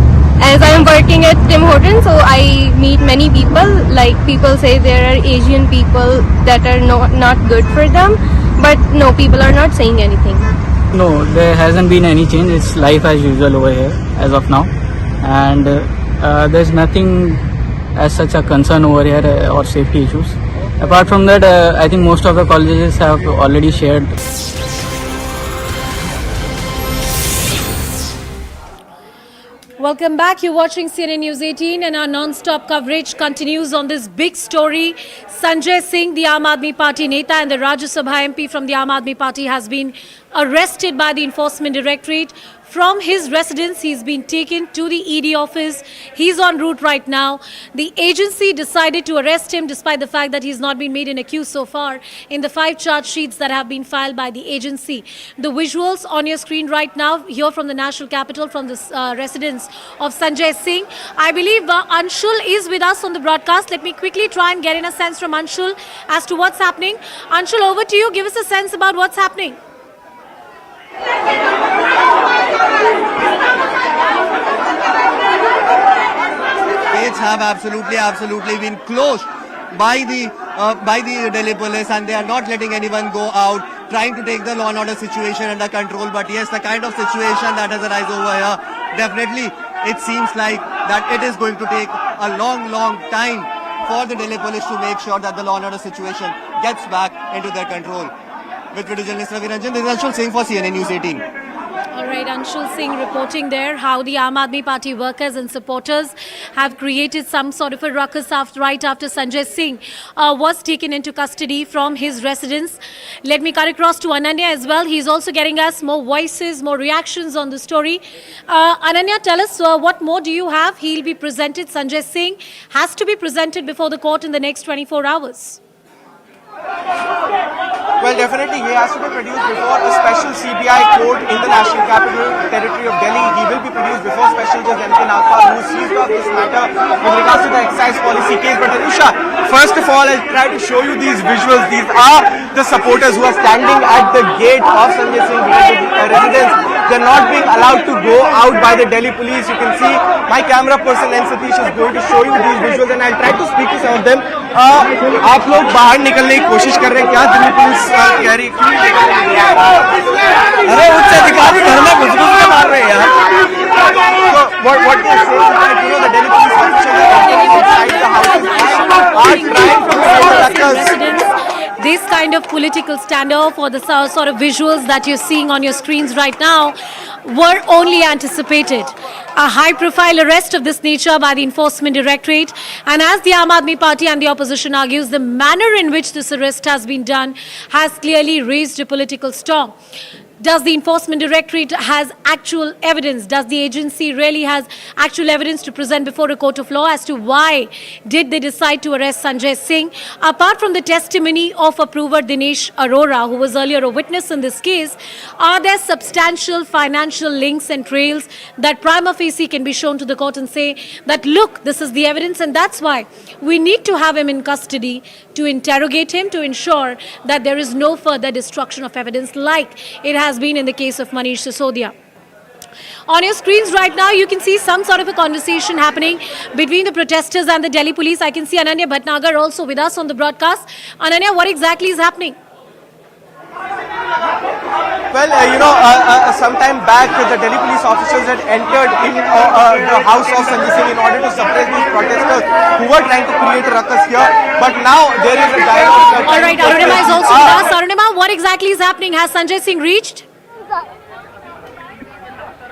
As I am working at Tim Hortons, so I meet many people. Like people say there are Asian people that are not good for them, but no, people are not saying anything. No, there hasn't been any change. It's life as usual over here as of now, and there's nothing as such a concern over here or safety issues. Apart from that, I think most of the colleges have already shared. Welcome back. You're watching CNN News 18 and our non-stop coverage continues on this big story. Sanjay Singh, the Aam Aadmi Party Neta and the Rajya Sabha MP from the Aam Aadmi Party has been arrested by the Enforcement Directorate. From his residence, he's been taken to the ED office. He's en route right now. The agency decided to arrest him despite the fact that he's not been made an accused so far in the 5 charge sheets that have been filed by the agency. The visuals on your screen right now, here from the National Capital, from the residence of Sanjay Singh. I believe Anshul is with us on the broadcast. Let me quickly try and get in a sense from Anshul as to what's happening. Anshul, over to you. Give us a sense about what's happening. Gates have absolutely been closed by the Delhi police, and they are not letting anyone go out, trying to take the law and order situation under control. But yes, the kind of situation that has arisen over here, definitely it seems like that it is going to take a long time for the Delhi police to make sure that the law and order situation gets back into their control. With video journalist Ravi Ranjan, this is Anshul Singh for CNN News 18. All right, Anshul Singh reporting there how the Aam Aadmi Party workers and supporters have created some sort of a ruckus right after Sanjay Singh was taken into custody from his residence. Let me cut across to Ananya as well. He's also getting us more voices, more reactions on the story. Ananya, tell us what more do you have? He'll be presented, Sanjay Singh has to be presented before the court in the next 24 hours. Well, definitely he has to be produced before a special CBI court in the National Capital Territory of Delhi. He will be produced before Special Judge M.K. Nagpal, who sees about this matter with regards to the excise policy case. But Anusha, first of all, I'll try to show you these visuals. These are the supporters who are standing at the gate of Sanjay Singh residence. They're not being allowed to go out by the Delhi police. You can see my camera person N Satish is going to show you these visuals, and I'll try to speak to some of them. आप लोग बाहर निकलने की कोशिश कर रहे हैं क्या? दिल्ली पुलिस कह रही है अरे उच्च अधिकारी घर में घुस के मार रहे हैं यार. So what they say is that the Delhi police officials inside the houses are trying to prevent attackers. This kind of political standoff or the sort of visuals that you're seeing on your screens right now were only anticipated. A high-profile arrest of this nature by the Enforcement Directorate, and as the Aam Aadmi Party and the opposition argues, the manner in which this arrest has been done has clearly raised a political storm. Does the Enforcement Directorate has actual evidence? Does the agency really has actual evidence to present before a court of law as to why did they decide to arrest Sanjay Singh? Apart from the testimony of approver Dinesh Arora, who was earlier a witness in this case, are there substantial financial links and trails that prima facie can be shown to the court and say that, look, this is the evidence and that's why we need to have him in custody to interrogate him to ensure that there is no further destruction of evidence like it has been in the case of Manish Sisodia. On your screens right now, you can see some sort of a conversation happening between the protesters and the Delhi police. I can see Ananya Bhatnagar also with us on the broadcast. Ananya, what exactly is happening? Well, some time back, the Delhi police officers had entered in the house of Sanjay Singh in order to suppress these protesters who were trying to create a ruckus here. But now there is a dialogue. All right, Arunima is also with us. Arunima, what exactly is happening? Has Sanjay Singh reached?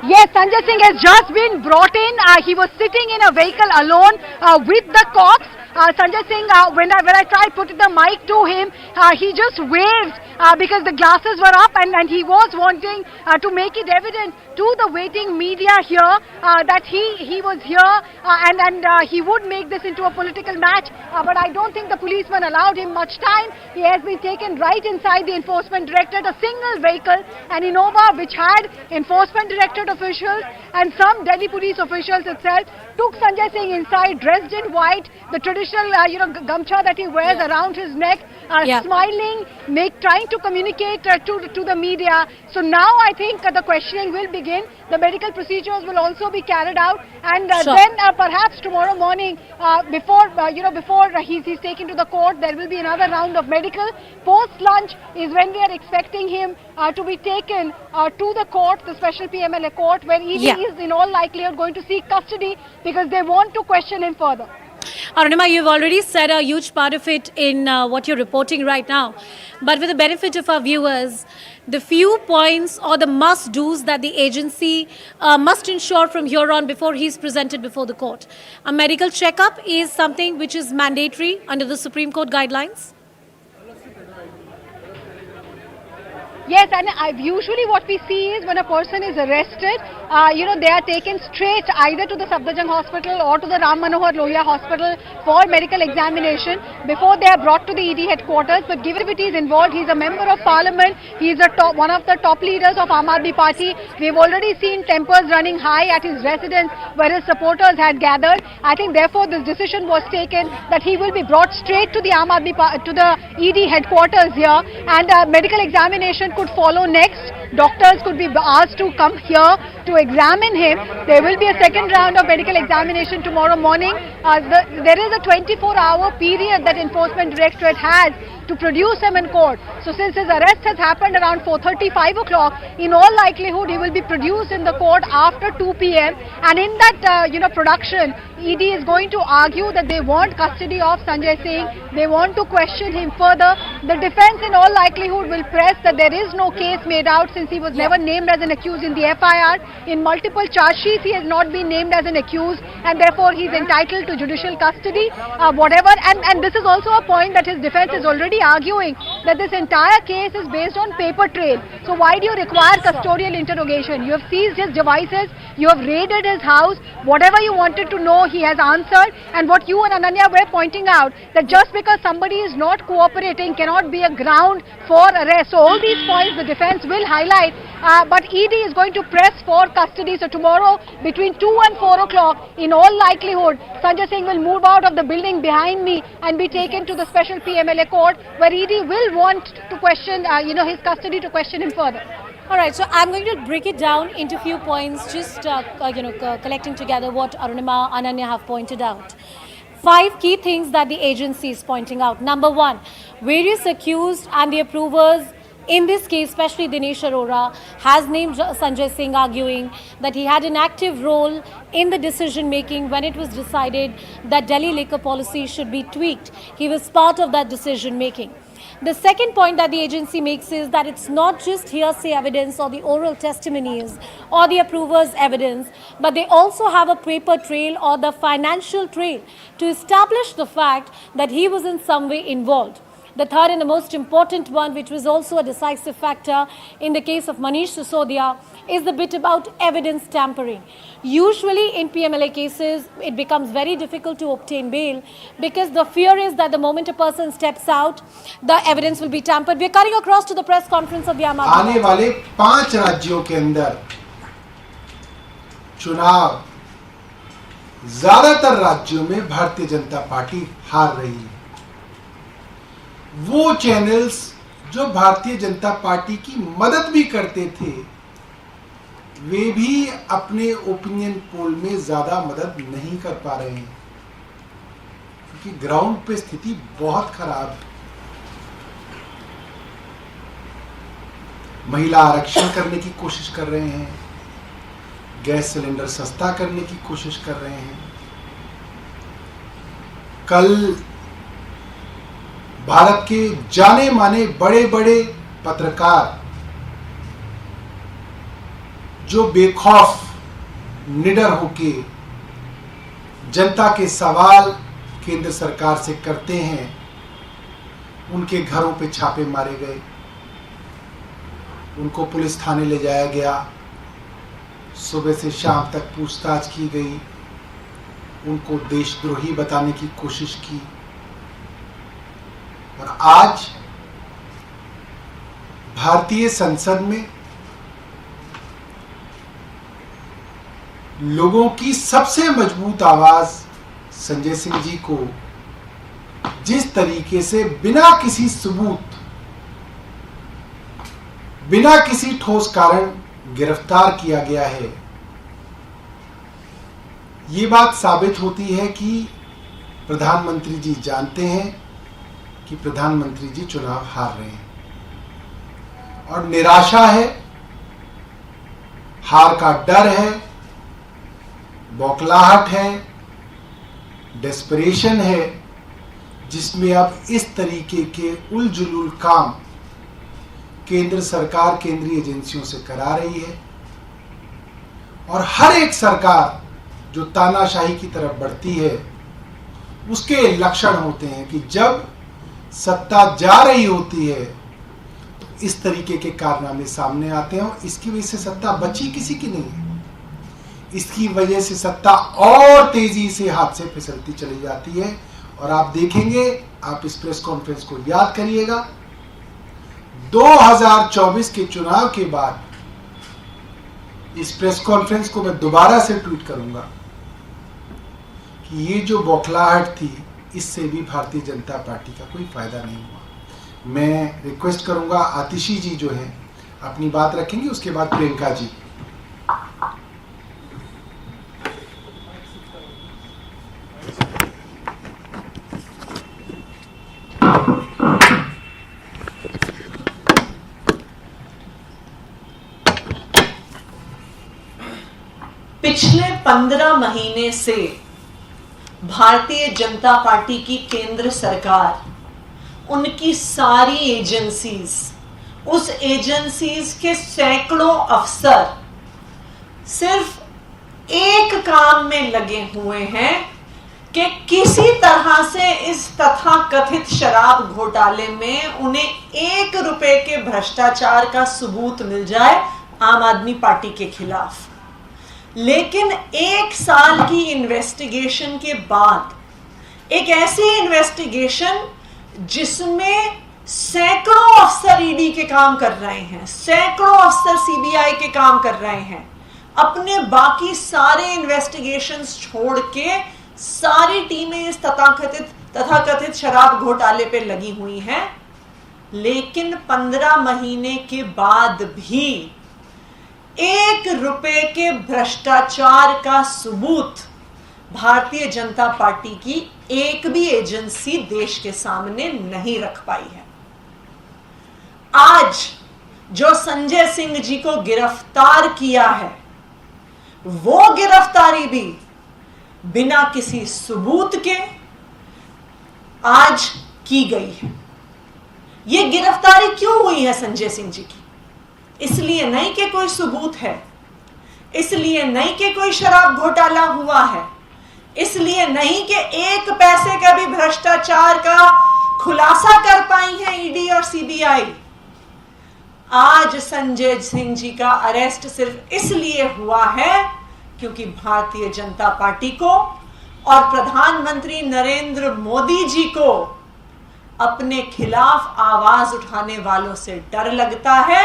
Yes, Sanjay Singh has just been brought in. He was sitting in a vehicle alone with the cops. Sanjay Singh, when I tried putting the mic to him, he just waved because the glasses were up and he was wanting to make it evident to the waiting media here that he was here and he would make this into a political match. But I don't think the policeman allowed him much time. He has been taken right inside the Enforcement Directorate, a single vehicle, an Innova which had Enforcement Directorate officials and some Delhi police officials itself, took Sanjay Singh inside, dressed in white, the traditional gamcha that he wears around his neck, smiling, trying to communicate to the media. So now I think the questioning will begin. The medical procedures will also be carried out, and then perhaps tomorrow morning, before he's taken to the court, there will be another round of medical. Post lunch is when we are expecting him to be taken to the court, the special PMLA court, where ED is in all likelihood going to seek custody because they want to question him further. Arunima, you've already said a huge part of it in what you're reporting right now. But with the benefit of our viewers, the few points or the must-dos that the agency must ensure from here on before he's presented before the court. A medical checkup is something which is mandatory under the Supreme Court guidelines. Yes, and usually what we see is when a person is arrested, they are taken straight either to the Safdarjung Hospital or to the Ram Manohar Lohia Hospital for medical examination before they are brought to the ED headquarters. But given he is involved, he is a member of parliament, he is one of the top leaders of Aam Aadmi Party. We have already seen tempers running high at his residence where his supporters had gathered. I think therefore this decision was taken that he will be brought straight to the to the ED headquarters here, and medical examination could follow next. Doctors could be asked to come here to examine him. There will be a second round of medical examination tomorrow morning. There is a 24-hour period that Enforcement Directorate has to produce him in court. So since his arrest has happened around 4:30, 5 o'clock, in all likelihood he will be produced in the court after 2 p.m. And in that production, ED is going to argue that they want custody of Sanjay Singh. They want to question him further. The defense in all likelihood will press that there is no case made out since he was never named as an accused in the FIR. In multiple charge sheets he has not been named as an accused, and therefore he is entitled to judicial custody, whatever. And this is also a point that his defense is already arguing that this entire case is based on paper trail. So why do you require custodial interrogation? You have seized his devices, you have raided his house, whatever you wanted to know he has answered, and what you and Ananya were pointing out, that just because somebody is not cooperating cannot be a ground for arrest. So all these points the defense will highlight, but ED is going to press for custody. So tomorrow between 2 and 4 o'clock, in all likelihood, Sanjay Singh will move out of the building behind me and be taken to the special PMLA court, where ED will want to question, his custody, to question him further. All right, so I'm going to break it down into few points, just collecting together what Arunima, Ananya have pointed out. 5 key things that the agency is pointing out. Number 1, various accused and the approvers in this case, especially Dinesh Arora, has named Sanjay Singh, arguing that he had an active role in the decision making when it was decided that Delhi liquor policy should be tweaked. He was part of that decision making. The second point that the agency makes is that it's not just hearsay evidence or the oral testimonies or the approvers' evidence, but they also have a paper trail or the financial trail to establish the fact that he was in some way involved. The third and the most important one, which was also a decisive factor in the case of Manish Sisodia, is the bit about evidence tampering. Usually in PMLA cases, it becomes very difficult to obtain bail because the fear is that the moment a person steps out, the evidence will be tampered. We are cutting across to the press conference of the Aam Aadmi आने वाले 5 राज्यों के अंदर चुनाव ज्यादातर राज्यों में Bharatiya Janata party हार रही है। वो चैनल्स जो भारतीय जनता पार्टी की मदद भी करते थे, वे भी अपने ओपिनियन पोल में ज्यादा मदद नहीं कर पा रहे हैं, क्योंकि ग्राउंड पे स्थिति बहुत खराब है। महिला आरक्षण करने की कोशिश कर रहे हैं, गैस सिलेंडर सस्ता करने की कोशिश कर रहे हैं। कल भारत के जाने माने बड़े बड़े पत्रकार जो बेखौफ निडर होके जनता के सवाल केंद्र सरकार से करते हैं, उनके घरों पे छापे मारे गए, उनको पुलिस थाने ले जाया गया, सुबह से शाम तक पूछताछ की गई, उनको देशद्रोही बताने की कोशिश की। और आज भारतीय संसद में लोगों की सबसे मजबूत आवाज संजय सिंह जी को जिस तरीके से बिना किसी सबूत, बिना किसी ठोस कारण गिरफ्तार किया गया है, ये बात साबित होती है कि प्रधानमंत्री जी जानते हैं कि प्रधानमंत्री जी चुनाव हार रहे हैं और निराशा है, हार का डर है, बौखलाहट है, डेस्परेशन है, जिसमें अब इस तरीके के उलझुल काम केंद्र सरकार केंद्रीय एजेंसियों से करा रही है। और हर एक सरकार जो तानाशाही की तरफ बढ़ती है, उसके लक्षण होते हैं कि जब सत्ता जा रही होती है तो इस तरीके के कारनामे सामने आते हैं, और इसकी वजह से सत्ता बची किसी की नहीं है। इसकी वजह से सत्ता और तेजी से हाथ से फिसलती चली जाती है। और आप देखेंगे, आप इस प्रेस कॉन्फ्रेंस को याद करिएगा, 2024 के चुनाव के बाद इस प्रेस कॉन्फ्रेंस को मैं दोबारा से ट्वीट करूंगा कि ये जो बौखलाहट थी, इससे भी भारतीय जनता पार्टी का कोई फायदा नहीं हुआ। मैं रिक्वेस्ट करूंगा, आतिशी जी जो है अपनी बात रखेंगे, उसके बाद प्रियंका जी। पिछले 15 महीने से भारतीय जनता पार्टी की केंद्र सरकार, उनकी सारी एजेंसीज, उस एजेंसीज के सैकड़ों अफसर सिर्फ एक काम में लगे हुए हैं कि किसी तरह से इस तथाकथित शराब घोटाले में उन्हें 1 रुपए के भ्रष्टाचार का सबूत मिल जाए आम आदमी पार्टी के खिलाफ। लेकिन 1 साल की इन्वेस्टिगेशन के बाद, एक ऐसी इन्वेस्टिगेशन जिसमें सैकड़ों अफसर ईडी के काम कर रहे हैं, सैकड़ों अफसर सीबीआई के काम कर रहे हैं, अपने बाकी सारे इन्वेस्टिगेशंस छोड़ के सारी टीमें इस तथाकथित शराब घोटाले पे लगी हुई हैं। लेकिन 15 महीने के बाद भी 1 रुपए के भ्रष्टाचार का सबूत भारतीय जनता पार्टी की एक भी एजेंसी देश के सामने नहीं रख पाई है। आज जो संजय सिंह जी को गिरफ्तार किया है, वो गिरफ्तारी भी बिना किसी सबूत के आज की गई है। ये गिरफ्तारी क्यों हुई है संजय सिंह जी की? इसलिए नहीं कि कोई सबूत है, इसलिए नहीं कि कोई शराब घोटाला हुआ है, इसलिए नहीं कि 1 पैसे का भी भ्रष्टाचार का खुलासा कर पाई है ईडी और सीबीआई। आज संजय सिंह जी का अरेस्ट सिर्फ इसलिए हुआ है क्योंकि भारतीय जनता पार्टी को और प्रधानमंत्री नरेंद्र मोदी जी को अपने खिलाफ आवाज उठाने वालों से डर लगता है,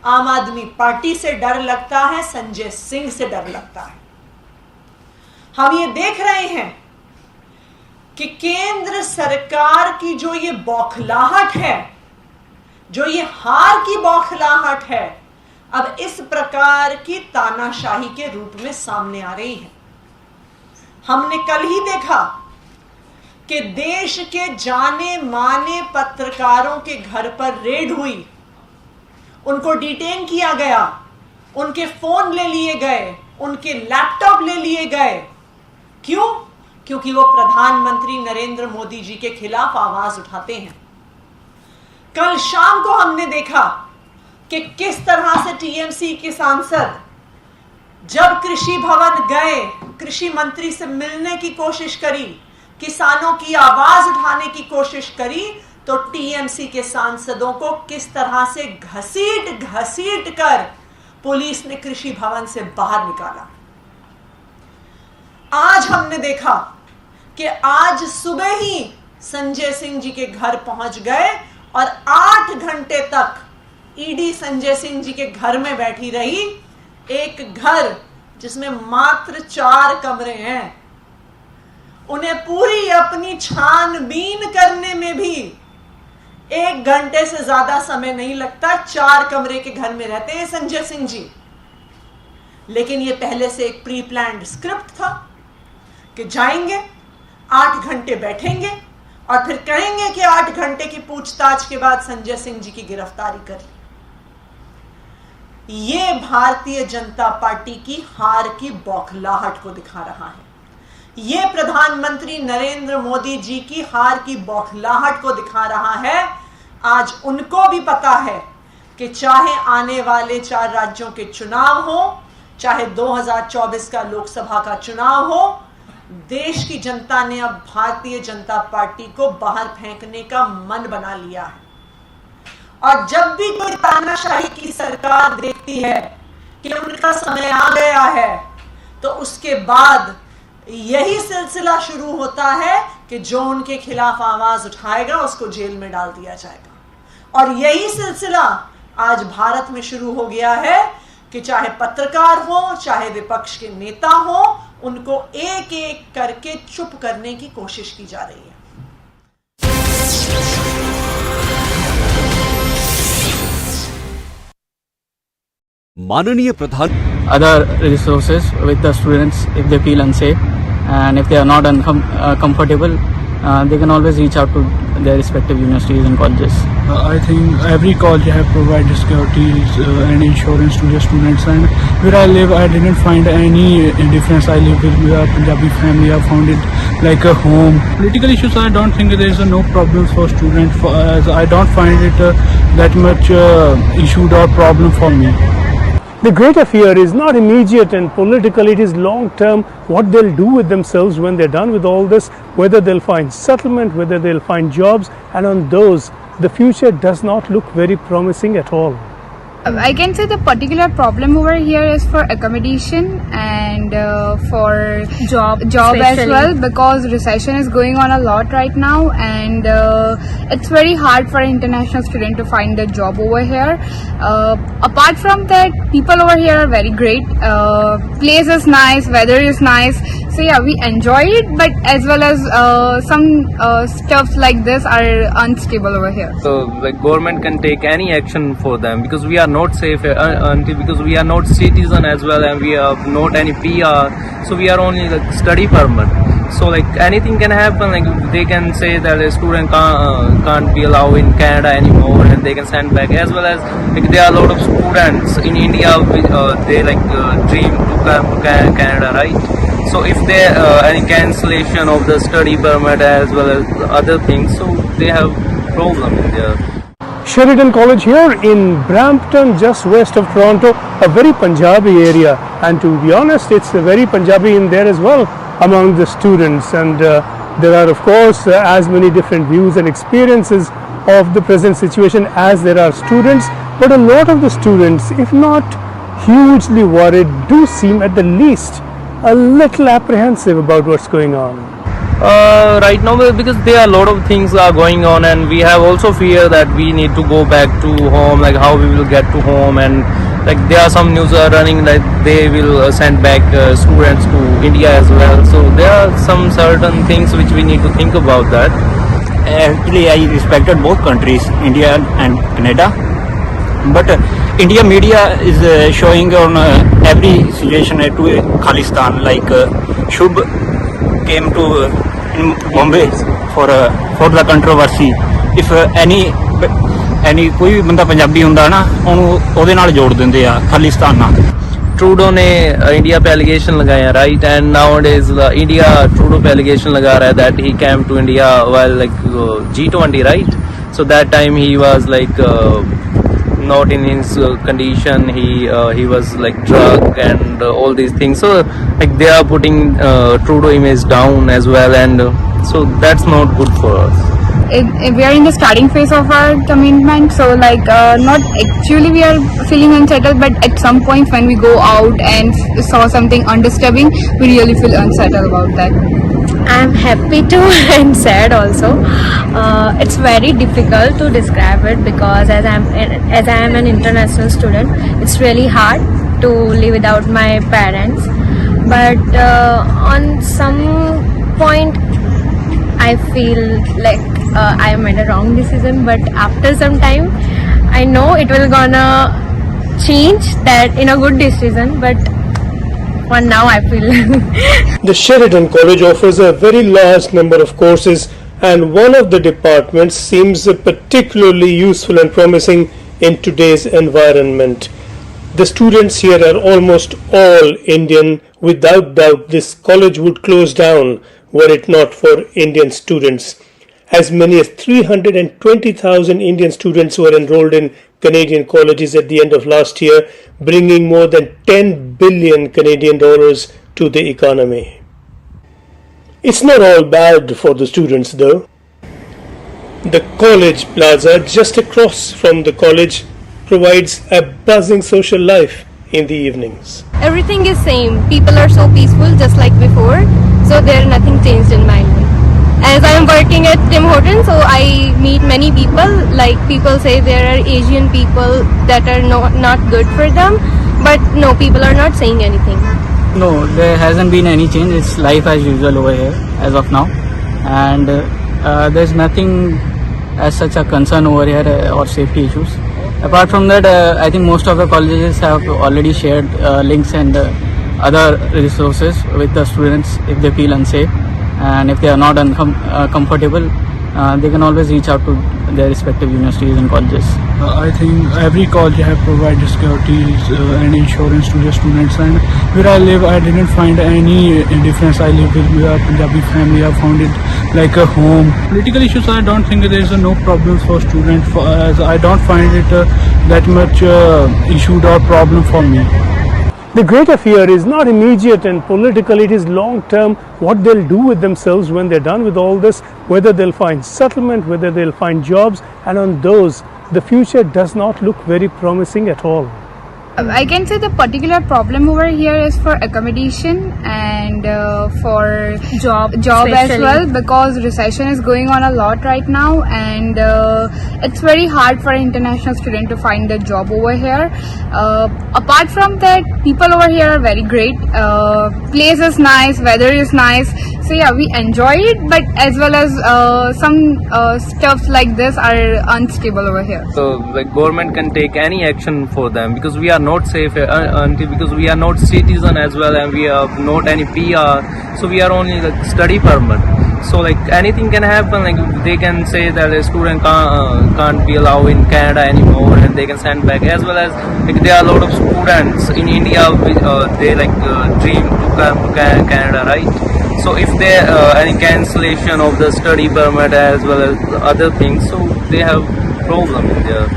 आम आदमी पार्टी से डर लगता है, संजय सिंह से डर लगता है। हम ये देख रहे हैं कि केंद्र सरकार की जो ये बौखलाहट है, जो ये हार की बौखलाहट है, अब इस प्रकार की तानाशाही के रूप में सामने आ रही है। हमने कल ही देखा कि देश के जाने माने पत्रकारों के घर पर रेड हुई, उनको डिटेन किया गया, उनके फोन ले लिए गए, उनके लैपटॉप ले लिए गए। क्यों? क्योंकि वो प्रधानमंत्री नरेंद्र मोदी जी के खिलाफ आवाज उठाते हैं। कल शाम को हमने देखा कि किस तरह से टीएमसी के सांसद जब कृषि भवन गए, कृषि मंत्री से मिलने की कोशिश करी, किसानों की आवाज उठाने की कोशिश करी, तो टीएमसी के सांसदों को किस तरह से घसीट घसीट कर पुलिस ने कृषि भवन से बाहर निकाला। आज हमने देखा कि आज सुबह ही संजय सिंह जी के घर पहुंच गए और 8 घंटे तक ईडी संजय सिंह जी के घर में बैठी रही। एक घर जिसमें मात्र 4 कमरे हैं, उन्हें पूरी अपनी छानबीन करने में भी 1 घंटे से ज्यादा समय नहीं लगता। 4 कमरे के घर में रहते हैं संजय सिंह जी। लेकिन ये पहले से एक प्री प्लान्ड स्क्रिप्ट था कि जाएंगे, 8 घंटे बैठेंगे और फिर कहेंगे कि 8 घंटे की पूछताछ के बाद संजय सिंह जी की गिरफ्तारी कर ली। ये भारतीय जनता पार्टी की हार की बौखलाहट को दिखा रहा है। ये प्रधानमंत्री नरेंद्र मोदी जी की हार की बौखलाहट को दिखा रहा है। आज उनको भी पता है कि चाहे आने वाले 4 राज्यों के चुनाव हो, चाहे 2024 का लोकसभा का चुनाव हो, देश की जनता ने अब भारतीय जनता पार्टी को बाहर फेंकने का मन बना लिया है। और जब भी कोई तानाशाही की सरकार देखती है कि उनका समय आ गया है, तो उसके बाद यही सिलसिला शुरू होता है कि जो उनके खिलाफ आवाज उठाएगा उसको जेल में डाल दिया जाएगा। और यही सिलसिला आज भारत में शुरू हो गया है कि चाहे पत्रकार हो, चाहे विपक्ष के नेता हो, उनको एक एक करके चुप करने की कोशिश की जा रही है। माननीय प्रधान other resources with the students if they feel unsafe, and if they are not comfortable, they can always reach out to their respective universities and colleges. I think every college have provided securities and insurance to the students, and where I live I didn't find any difference. I live with a Punjabi family. I found it like a home. Political issues, I don't think there is no problem for students, as I don't find it that much issue or problem for me. The greater fear is not immediate and political, it is long term, what they'll do with themselves when they're done with all this, whether they'll find settlement, whether they'll find jobs, and on those, the future does not look very promising at all. I can say the particular problem over here is for accommodation and for job as well, because recession is going on a lot right now, and it's very hard for an international student to find a job over here. Apart from that, people over here are very great. Place is nice, weather is nice, so yeah, we enjoy it, but as well as some stuffs like this are unstable over here. So like government can take any action for them, because we are not safe until, because we are not citizen as well, and we are not any PR, so we are only like study permit. So like anything can happen, like they can say that a student can't be allowed in Canada anymore, and they can send back, as well as like there are a lot of students in India which they like dream to come to Canada, right? So if there any cancellation of the study permit as well as other things, so they have problem in there. Sheridan College here in Brampton, just west of Toronto, a very Punjabi area, and to be honest, it's very Punjabi in there as well among the students, and there are of course as many different views and experiences of the present situation as there are students, but a lot of the students, if not hugely worried, do seem at the least a little apprehensive about what's going on. Right now, because there are a lot of things are going on, and we have also fear that we need to go back to home, like how we will get to home, and like there are some news are running that they will send back students to India as well. So there are some certain things which we need to think about that. Actually, I respected both countries, India and Canada, but India media is showing on every situation to Khalistan, like Shubh came to in Bombay for the controversy. If any कोई भी बंदा पंजाबी हुंदा ना ਉਹਨੂੰ ਉਹਦੇ ਨਾਲ ਜੋੜ ਦਿੰਦੇ ਆ ਖਾਲਿਸਤਾਨ ਨਾਲ. Trudeau ने इंडिया पे एलिगेशन लगाया, right? And nowadays India Trudeau पे एलिगेशन लगा रहा है that he came to India while like G20, right? So that time he was like not in his condition. He was like drunk and all these things. So like they are putting Trudeau image down as well, and so that's not good for us. We are in the starting phase of our commitment, so like not actually we are feeling unsettled, but at some point when we go out and saw something undisturbing, we really feel unsettled about that. I'm happy too and sad also. It's very difficult to describe it, because as I am an international student, it's really hard to live without my parents. But on some point, I feel like I made a wrong decision. But after some time, I know it will gonna change that in a good decision. But for now, I feel. The Sheridan College offers a very large number of courses, and one of the departments seems particularly useful and promising in today's environment. The students here are almost all Indian. Without doubt, this college would close down were it not for Indian students. As many as 320,000 Indian students were enrolled in Canadian colleges at the end of last year, bringing more than 10 billion Canadian dollars to the economy. It's not all bad for the students though. The college plaza just across from the college provides a buzzing social life in the evenings. Everything is same. People are so peaceful, just like before. So there nothing changed in my life. As I am working at Tim Hortons, so I meet many people. Like people say there are Asian people that are not good for them, but no, people are not saying anything. No, there hasn't been any change. It's life as usual over here as of now, and there's nothing as such a concern over here or safety issues. Apart from that, I think most of the colleges have already shared links and other resources with the students if they feel unsafe, and if they are not comfortable, they can always reach out to their respective universities and colleges. I think every college have provided securities and insurance to the students, and where I live I didn't find any difference. I live with a Punjabi family. I found it like a home. Political issues, I don't think there is no problems for students, as I don't find it that much issue or problem for me. The greater fear is not immediate and political, it is long term, what they'll do with themselves when they're done with all this, whether they'll find settlement, whether they'll find jobs, and on those, the future does not look very promising at all. I can say the particular problem over here is for accommodation and for job as well, because recession is going on a lot right now, and it's very hard for an international student to find a job over here. Apart from that, people over here are very great. Place is nice, weather is nice, so yeah, we enjoy it, but as well as some stuff like this are unstable over here. So like government can take any action for them, because we are not safe until, because we are not citizen as well, and we are not any PR, so we are only like study permit. So like anything can happen, like they can say that a student can't be allowed in Canada anymore, and they can send back, as well as like there are a lot of students in India which they like dream to come to Canada, right? So if there any cancellation of the study permit as well as other things, so they have problem in there.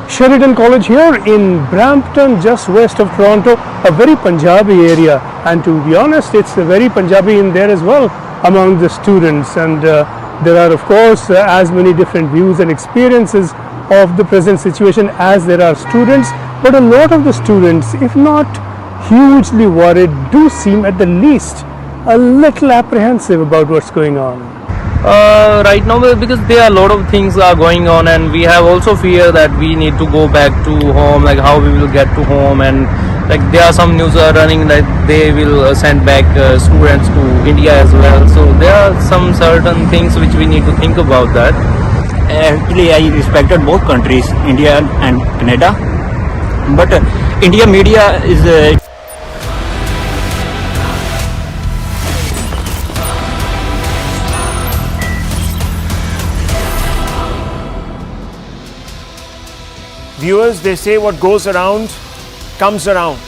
Sheridan College here in Brampton, just west of Toronto, a very Punjabi area, and to be honest, it's very Punjabi in there as well among the students, and there are of course as many different views and experiences of the present situation as there are students, but a lot of the students, if not hugely worried, do seem at the least a little apprehensive about what's going on. Right now, because there are a lot of things are going on, and we have also fear that we need to go back to home, like how we will get to home, and like there are some news are running that they will send back students to India as well. So there are some certain things which we need to think about that. Actually, I respected both countries, India and Canada, but India media is Viewers, they say what goes around comes around.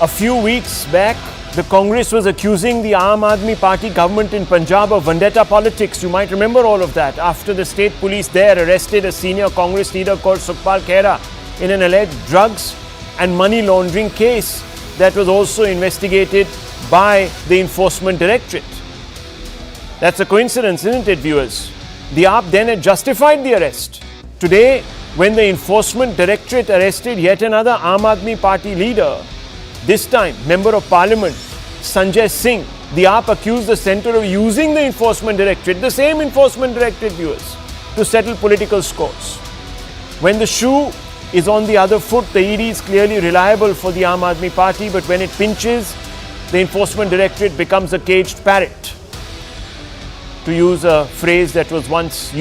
A few weeks back, the Congress was accusing the Aam Aadmi Party government in Punjab of vendetta politics. You might remember all of that after the state police there arrested a senior Congress leader called Sukhpal Khera in an alleged drugs and money laundering case that was also investigated by the Enforcement Directorate. That's a coincidence, isn't it, viewers? The AAP then had justified the arrest. Today, when the Enforcement Directorate arrested yet another Aam Aadmi Party leader, this time Member of Parliament Sanjay Singh, the AAP accused the centre of using the Enforcement Directorate, the same Enforcement Directorate, viewers, to settle political scores. When the shoe is on the other foot, the ED is clearly reliable for the Aam Aadmi Party, but when it pinches, the Enforcement Directorate becomes a caged parrot, to use a phrase that was once used.